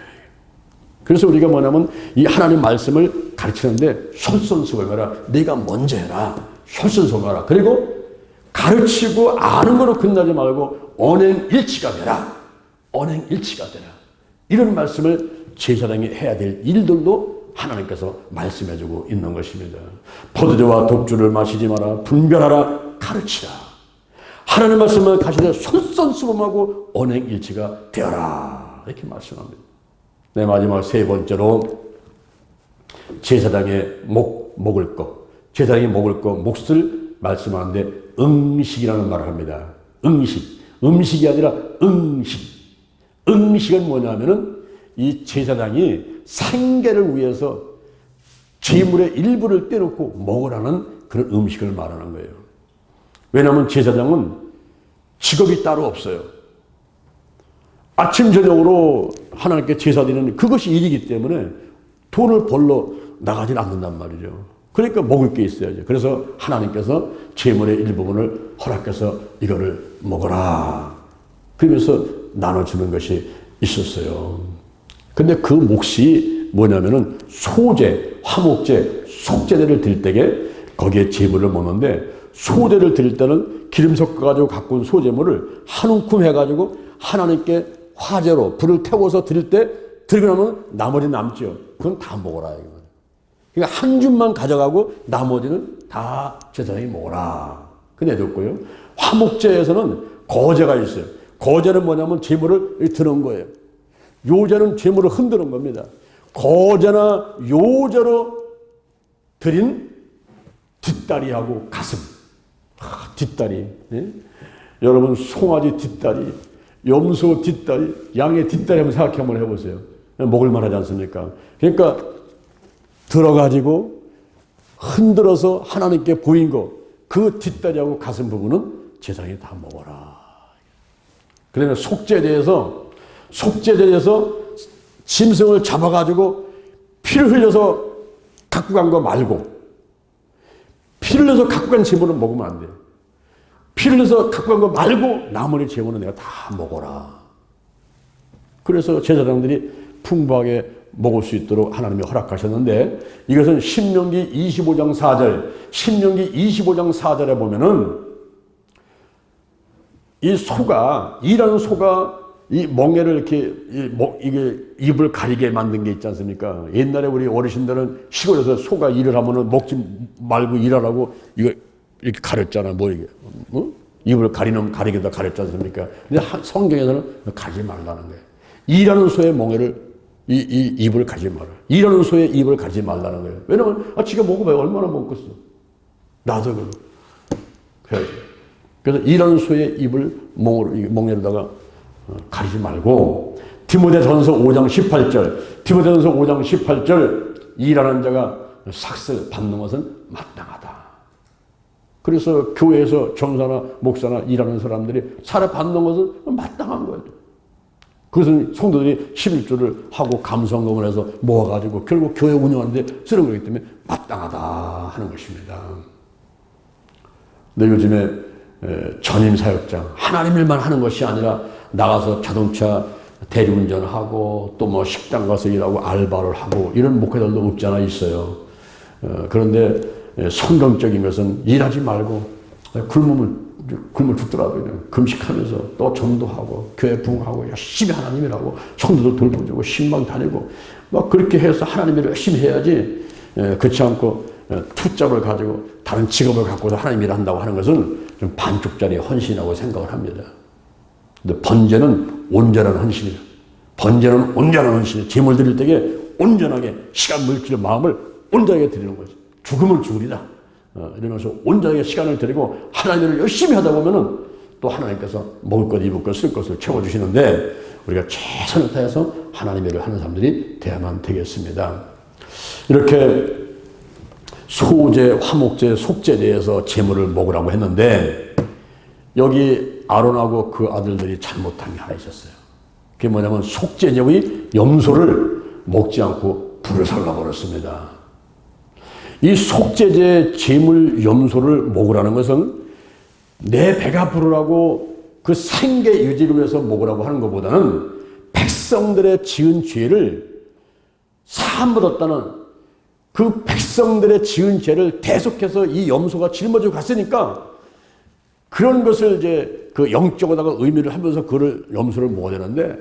그래서 우리가 뭐냐면 이 하나님 말씀을 가르치는데 솔선수범해라. 네가 먼저 해라. 솔선수범해라. 그리고 가르치고 아는 거로 끝나지 말고 언행일치가 되라. 언행일치가 되라. 이런 말씀을 제사장이 해야 될 일들도 하나님께서 말씀해주고 있는 것입니다. 포도주와 독주를 마시지 마라. 분별하라. 가르치라. 하나님 말씀을 가시되 솔선수범하고 언행일치가 되어라. 이렇게 말씀합니다. 네, 마지막 세 번째로 제사장의 먹을 것. 제사장이 먹을 것, 몫을 말씀하는데 음식이라는 말을 합니다. 음식이 아니라 응식. 응식은 뭐냐면은 이 제사장이 생계를 위해서 재물의 일부를 떼놓고 먹으라는 그런 음식을 말하는 거예요. 왜냐하면 제사장은 직업이 따로 없어요. 아침 저녁으로 하나님께 제사드리는 그것이 일이기 때문에 돈을 벌러 나가질 않는단 말이죠. 그러니까 먹을 게 있어야죠. 그래서 하나님께서 재물의 일부분을 허락해서 이거를 먹어라. 그러면서 나눠주는 것이 있었어요. 근데 그 몫이 뭐냐면은 소제, 화목제, 속제대를 드릴 때에 거기에 제물을 먹는데 소제를 드릴 때는 기름 섞어가지고 갖고 온 소제물을 한 움큼 해가지고 하나님께 화제로 불을 태워서 드릴 때 드리고 나면 나머지 남죠. 그건 다 먹어라. 그러니까 한 줌만 가져가고 나머지는 다 제사장이 먹어라. 그래 줬고요. 화목제에서는 거제가 있어요. 거제는 뭐냐면 제물을 드는 거예요. 요제는 제물을 흔드는 겁니다. 거제나 요제로 드린 뒷다리하고 가슴. 뒷다리. 예? 여러분 송아지 뒷다리, 염소 뒷다리, 양의 뒷다리 한번 생각해 한번 해보세요. 먹을 만하지 않습니까? 그러니까 들어가지고 흔들어서 하나님께 보인 거, 그 뒷다리하고 가슴 부분은 제사장이 다 먹어라. 그러면 속죄제에서 짐승을 잡아가지고 피를 흘려서 갖고 간 거 말고 피를 흘려서 갖고 간 제물은 먹으면 안 돼요. 피를 내서 갖고 간 거 말고 나머지 재물은 내가 다 먹어라. 그래서 제사장들이 풍부하게 먹을 수 있도록 하나님이 허락하셨는데, 이것은 신명기 25장 4절, 신명기 25장 4절에 보면은 이 소가, 일하는 소가 이 멍에를 이렇게 이게 입을 가리게 만든 게 있지 않습니까? 옛날에 우리 어르신들은 시골에서 소가 일을 하면은 먹지 말고 일하라고 이거 이렇게 가렸잖아. 뭐 이게 입을 가리게다 가렸지 않습니까? 근데 성경에서는 가지 말라는 거예요. 일하는 소의 멍에를 이 입을 가지 마라. 일하는 소의 입을 가지 말라는 거예요. 왜냐면 지가 먹어봐야 얼마나 먹겠어. 나도 그래야지. 그래서 일하는 소의 입을 멍에로다가 가리지 말고, 디모데전서 5장 18절, 디모데전서 5장 18절, 일하는 자가 삭슬 받는 것은 마땅하다. 그래서 교회에서 전사나 목사나 일하는 사람들이 살아 받는 것은 마땅한 거예요. 그것은 성도들이 11조를 하고 감성금을 해서 모아가지고 결국 교회 운영하는데 쓰는 거기 때문에 마땅하다 하는 것입니다. 근데 요즘에 전임 사역장, 하나님 일만 하는 것이 아니라 나가서 자동차 대리운전하고 또 뭐 식당 가서 일하고 알바를 하고 이런 목회자들도 없지 않아 있어요. 그런데 성경적인 것은 일하지 말고 굶어 죽더라도 그냥 금식하면서 또 전도하고 교회 부흥하고 열심히 하나님 일하고 성도들 돌보고 신방 다니고 막 그렇게 해서 하나님 일을 열심히 해야지, 그렇지 않고 투잡을 가지고 다른 직업을 갖고서 하나님 일을 한다고 하는 것은 좀 반쪽짜리 헌신이라고 생각을 합니다. 근데 번제는 온전한 헌신이에요. 번제는 온전한 헌신이에요. 제물 드릴 때에 온전하게 시간, 물질, 마음을 온전하게 드리는 거죠. 죽으면 죽으리라. 이러면서 온전하게 시간을 드리고 하나님을 열심히 하다 보면은 또 하나님께서 먹을 것, 입을 것, 쓸 것을 채워주시는데, 우리가 최선을 다해서 하나님의 일을 하는 사람들이 되어야만 되겠습니다. 이렇게 소제, 화목제, 속제제에서 제물을 먹으라고 했는데, 여기 아론하고 그 아들들이 잘못한 게 하나 있었어요. 그게 뭐냐면 속제제의 염소를 먹지 않고 불을 살라버렸습니다. 이 속제제 제물 염소를 먹으라는 것은 내 배가 부르라고 그 생계 유지를 위해서 먹으라고 하는 것보다는 백성들의 지은 죄를 사함받았다는, 그 백성들의 지은 죄를 대속해서 이 염소가 짊어지고 갔으니까 그런 것을 이제 그 영적으로다가 의미를 하면서 그를 염소를 먹어야 되는데,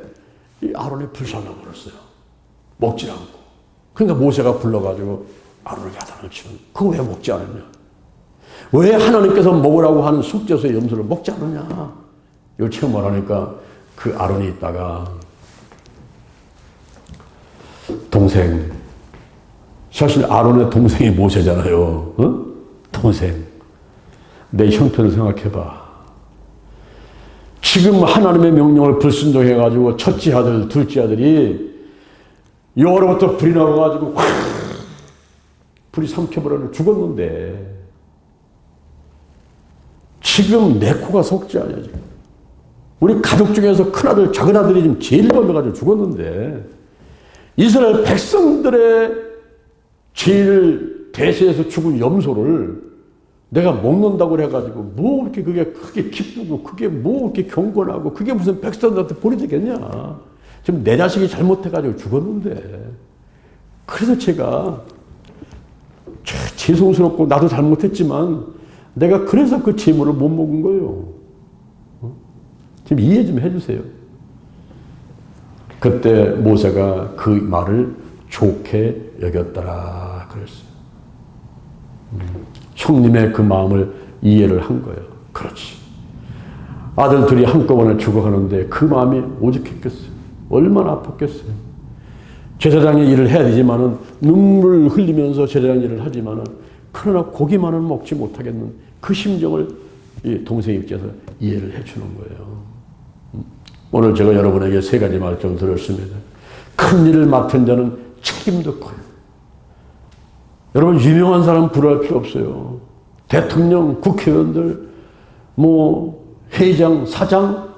이 아론이 불살라 버렸어요. 먹지 않고. 그러니까 모세가 불러가지고 아론을 야단을 치면, 그거 왜 먹지 않았냐? 왜 하나님께서 먹으라고 하는 속죄소의 염소를 먹지 않느냐? 이걸 체험을 하니까 그 아론이 있다가, 동생, 사실 아론의 동생이 모세잖아요. 어? 동생, 내 형편을 생각해봐. 지금 하나님의 명령을 불순종해가지고 첫째 아들, 둘째 아들이 여로부터 불이 나와가지고 확 불이 삼켜버려 죽었는데, 지금 내 코가 속지 않냐 지금. 우리 가족 중에서 큰아들, 작은아들이 지금 제일 걸려가지고 죽었는데, 이스라엘 백성들의 죄를 대신해서 죽은 염소를 내가 먹는다고 해가지고 뭐 이렇게 그게 크게 기쁘고 그게 뭐 이렇게 경건하고 그게 무슨 백성들한테 본이 되겠냐. 지금 내 자식이 잘못해가지고 죽었는데. 그래서 제가 죄송스럽고 나도 잘못했지만 내가 그래서 그 제물을 못 먹은 거예요. 지금 이해 좀 해주세요. 그때 모세가 그 말을 좋게 여겼더라 그랬어요. 형님의 그 마음을 이해를 한 거예요. 그렇지. 아들 둘이 한꺼번에 죽어가는데 그 마음이 오죽했겠어요. 얼마나 아팠겠어요. 제사장의 일을 해야 되지만은 눈물 흘리면서 제사장 일을 하지만은 그러나 고기만은 먹지 못하겠는 그 심정을 이 동생님께서 이해를 해주는 거예요. 오늘 제가 여러분에게 세 가지 말씀 드렸습니다. 큰 일을 맡은 자는 책임도 커요. 여러분, 유명한 사람 부러워할 필요 없어요. 대통령, 국회의원들, 회장, 사장,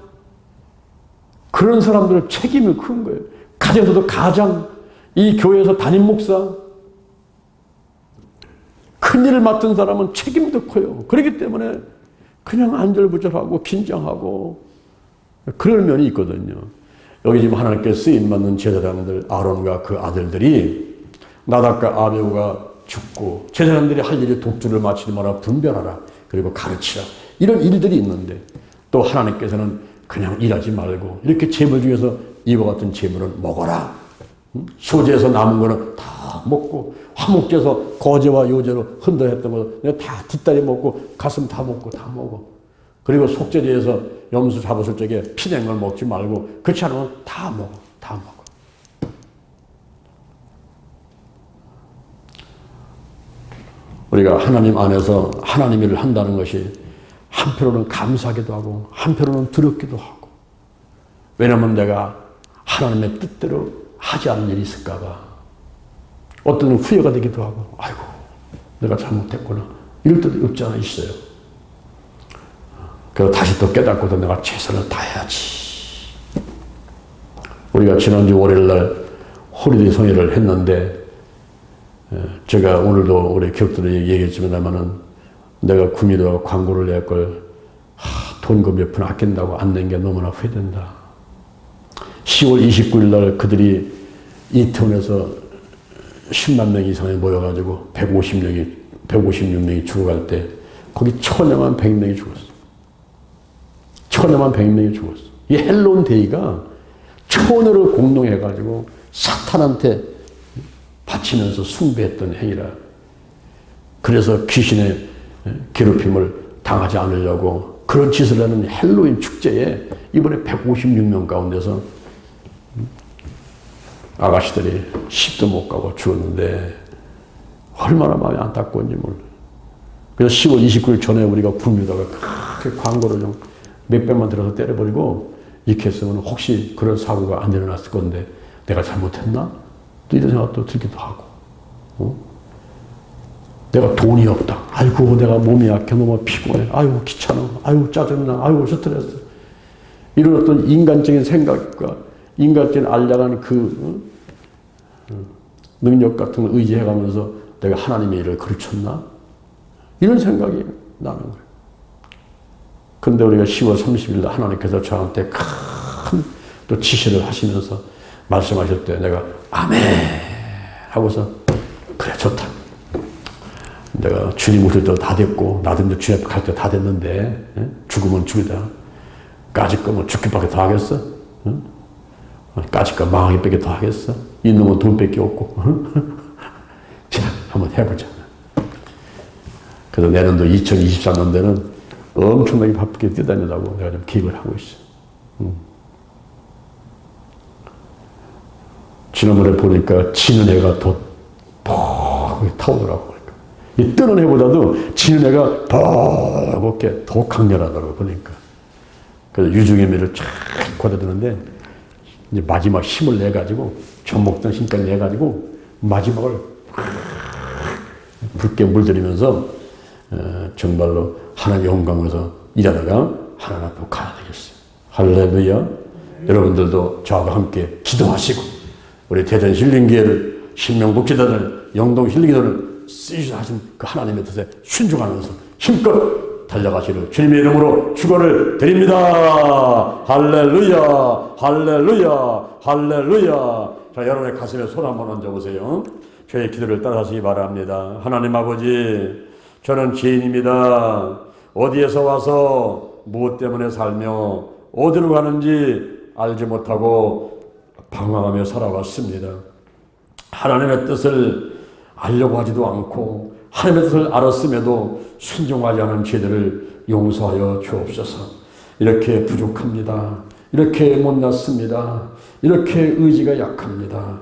그런 사람들은 책임이 큰 거예요. 가정에서도 가장, 이 교회에서 담임 목사, 큰 일을 맡은 사람은 책임도 커요. 그렇기 때문에 그냥 안절부절하고 긴장하고 그럴 면이 있거든요. 여기 지금 하나님께 쓰임받는 제사장들 아론과 그 아들들이 나답과 아비후가 죽고 제사장들이 할 일이 독주를 마치지 마라, 분별하라, 그리고 가르치라, 이런 일들이 있는데 또 하나님께서는 그냥 일하지 말고 이렇게 재물 중에서 이와 같은 재물은 먹어라. 소재에서 남은 거는 다 먹고, 화목제에서 거제와 요제로 흔들었던 거 다 뒷다리 먹고 가슴 다 먹고 다 먹어. 그리고 속죄제에서 염소 잡았을 적에 피낸 걸 먹지 말고 그렇지 않으면 다 먹어. 다 먹어. 우리가 하나님 안에서 하나님 일을 한다는 것이 한편으로는 감사하기도 하고 한편으로는 두렵기도 하고, 왜냐하면 내가 하나님의 뜻대로 하지 않는 일이 있을까 봐 어떤 건 후회가 되기도 하고, 아이고 내가 잘못했구나 이럴 때도 없지 않아 있어요. 그래서 다시 또 깨닫고도 내가 최선을 다해야지. 우리가 지난주 월요일날 호리데이 성회를 했는데 제가 오늘도 우리 격들에 얘기했지만은 내가 구미로 광고를 낼 걸 돈 그 몇 푼 아낀다고 안 낸 게 너무나 후회된다. 10월 29일 날 그들이 이태원에서 10만 명 이상이 모여가지고 156명이 죽어갈 때 거기 천여만 100명이 죽었어. 천여만 100명이 죽었어. 이 헬로운 데이가 천여를 공동해가지고 사탄한테 바치면서 숭배했던 행위라. 그래서 귀신의 괴롭힘을 당하지 않으려고 그런 짓을 하는 헬로윈 축제에 이번에 156명 가운데서 아가씨들이 10도 못 가고 죽었는데 얼마나 마음이 안타까운지 몰라. 그래서 10월 29일 전에 우리가 구미에다가 그렇게 광고를 좀 몇백만 들어서 때려버리고 이렇게 했으면 혹시 그런 사고가 안 일어났을 건데 내가 잘못했나? 또 이런 생각도 들기도 하고, 내가 돈이 없다. 아이고 내가 몸이 약해 너무 피곤해. 아이고 귀찮아. 아이고 짜증나. 아이고 스트레스. 이런 어떤 인간적인 생각과 인간적인 알량한 그 능력 같은 걸 의지해가면서 내가 하나님의 일을 그르쳤나? 이런 생각이 나는 거예요. 근데 우리가 10월 30일 날 하나님께서 저한테 큰 또 지시를 하시면서 말씀하실 때 내가 아멘 하고서 그래 좋다. 내가 주님 오실 때 다 됐고 나도 이제 주님 갈 때 다 됐는데 죽으면 죽이다. 까짓 거면 죽기밖에 더 하겠어? 까짓 거 망하기 밖에 더 하겠어? 이놈은 돈밖에 없고. 자, 한번 해보자. 그래서 내년도 2024년도에는 엄청나게 바쁘게 뛰다니려고 내가 좀 계획을 하고 있어. 지난번에 보니까 지는 해가 더 퍽 타오더라고. 이 뜨는 해보다도 지는 해가 버겁게 더 강렬하더라고 보니까. 그래서 유중의 미를 쫙 걷어드는데 이제 마지막 힘을 내가지고 전목던 힘까지 내가지고 마지막을 붉게 물들이면서 정말로 하나님의 영광에서 일하다가 하나님 앞으로 가야 되겠어요. 할렐루야. 여러분들도 저와 함께 기도하시고 우리 대전 힐링교회를 신명복지단을 영동 힐링교회를 쓰시자 하신 그 하나님의 뜻에 순종하면서 힘껏 달려가시는 주님의 이름으로 축원을 드립니다. 할렐루야, 할렐루야, 할렐루야. 자, 여러분의 가슴에 손 한번 얹어보세요. 저의 기도를 따라하시기 바랍니다. 하나님 아버지, 저는 죄인입니다. 어디에서 와서 무엇 때문에 살며 어디로 가는지 알지 못하고 방황하며 살아왔습니다. 하나님의 뜻을 알려고 하지도 않고 하나님의 뜻을 알았음에도 순종하지 않은 죄들을 용서하여 주옵소서. 이렇게 부족합니다. 이렇게 못났습니다. 이렇게 의지가 약합니다.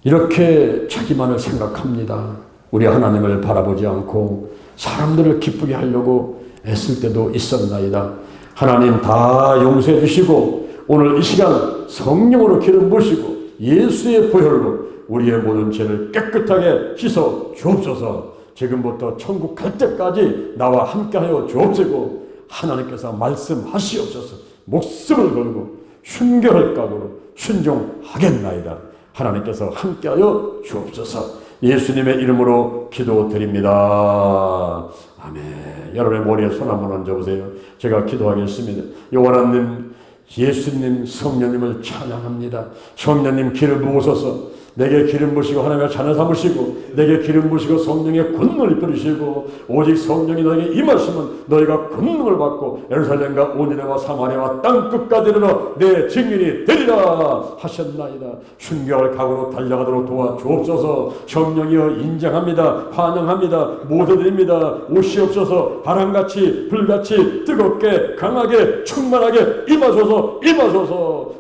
이렇게 자기만을 생각합니다. 우리 하나님을 바라보지 않고 사람들을 기쁘게 하려고 애쓸 때도 있었나이다. 하나님 다 용서해 주시고 오늘 이 시간 성령으로 기름 부으시고 예수의 보혈로 우리의 모든 죄를 깨끗하게 씻어 주옵소서. 지금부터 천국 갈 때까지 나와 함께하여 주옵시고 하나님께서 말씀하시옵소서. 목숨을 걸고 순결할 각오로 순종하겠나이다. 하나님께서 함께하여 주옵소서. 예수님의 이름으로 기도드립니다. 아멘. 여러분의 머리에 손 한번 얹어보세요. 제가 기도하겠습니다. 여호와님, 예수님, 성령님을 찬양합니다. 성령님 기름 부으소서. 내게 기름 부으시고 하나님의 자녀 삼으시고 내게 기름 부으시고 성령의 권능을 입혀주시고 오직 성령이 너에게 임하시면 너희가 권능을 받고 예루살렘과 온니네와 사마리아와 땅끝까지 이르러 내 증인이 되리라 하셨나이다. 순교할 각오로 달려가도록 도와주옵소서. 성령이여 인정합니다. 환영합니다. 모셔드립니다. 오시옵소서. 바람같이 불같이 뜨겁게 강하게 충만하게 임하소서.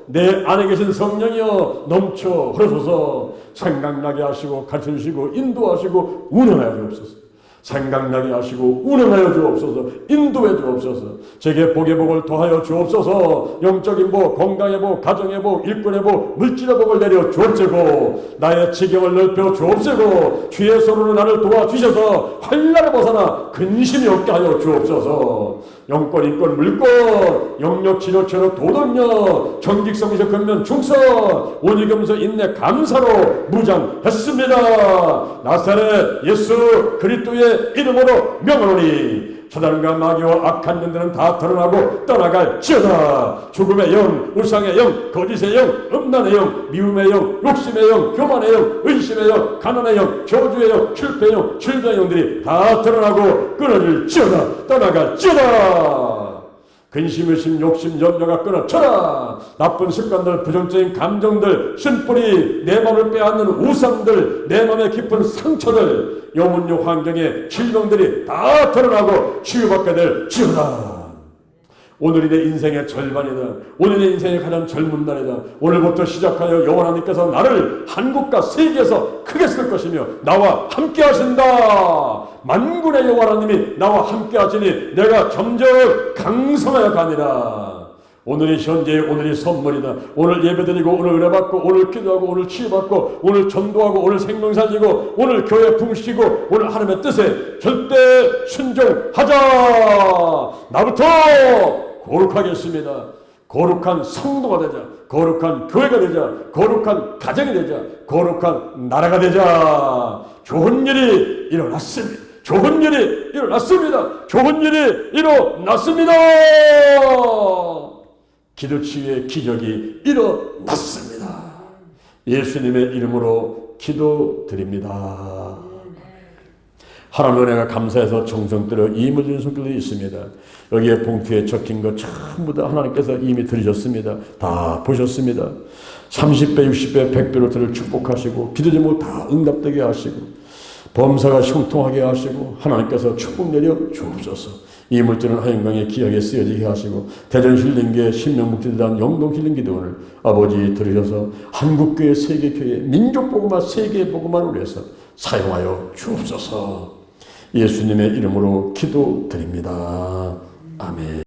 내 안에 계신 성령이여 넘쳐 흐르소서. 생각나게 하시고 가르쳐주시고 인도하시고 운행하여 주옵소서. 생각나게 하시고 운행하여 주옵소서. 인도해 주옵소서. 제게 복의 복을 더하여 주옵소서. 영적인 복, 건강의 복, 가정의 복, 일꾼의 복, 물질의 복을 내려 주옵시고 나의 지경을 넓혀 주옵시고 주의 손으로 나를 도와주셔서 환난을 벗어나 근심이 없게 하여 주옵소서. 영권, 인권, 물권, 영역, 치료처로 도덕력, 정직성에서 근면 충성, 온유겸서 인내 감사로 무장했습니다. 나사렛 예수 그리스도의 이름으로 명하노니 사단과 마귀와 악한 년들은 다 드러나고 떠나갈지어다. 죽음의 영, 우상의 영, 거짓의 영, 음란의 영, 미움의 영, 욕심의 영, 교만의 영, 의심의 영, 가난의 영, 저주의 영, 실패의 영, 실패의 영들이 다 드러나고 끊어질지어다. 떠나갈지어다. 근심, 의심, 욕심, 염려가 끊어져라. 나쁜 습관들, 부정적인 감정들, 신뿌리, 내 마음을 빼앗는 우상들, 내 마음의 깊은 상처들, 영혼력 환경의 질병들이 다 드러나고 치유받게 될지어다. 오늘이 내 인생의 절반이다. 오늘이 내 인생의 가장 젊은 날이다. 오늘부터 시작하여 여호와 하나님께서 나를 한국과 세계에서 크게 쓸 것이며 나와 함께 하신다. 만군의 여호와 하나님이 나와 함께 하시니 내가 점점 강성하여 가니라. 오늘이 현재, 오늘이 선물이다. 오늘 예배드리고 오늘 은혜받고 오늘 기도하고 오늘 치유받고 오늘 전도하고 오늘 생명 살리고 오늘 교회 붕시고 오늘 하나님의 뜻에 절대 순종하자. 나부터 거룩하겠습니다. 거룩한 성도가 되자. 거룩한 교회가 되자. 거룩한 가정이 되자. 거룩한 나라가 되자. 좋은 일이 일어났습니다. 좋은 일이 일어났습니다. 좋은 일이 일어났습니다. 기도치유의 기적이 일어났습니다. 예수님의 이름으로 기도드립니다. 하나님의 은혜가 감사해서 정성들여 이임을 주는 손길도 있습니다. 여기에 봉투에 적힌 것 전부 다 하나님께서 이미 들으셨습니다. 다 보셨습니다. 30배, 60배, 100배로 들을 축복하시고 기도 제목 다 응답되게 하시고 범사가 형통하게 하시고 하나님께서 축복 내려 주옵소서. 이 물질은 하영광의 기약에 쓰여지게 하시고 대전 힐링교회 신명목지대단 영동 힐링기도원을 아버지 들으셔서 한국교회, 세계교회, 민족복음화, 세계복음화를 위해서 사용하여 주옵소서. 예수님의 이름으로 기도드립니다. 아멘.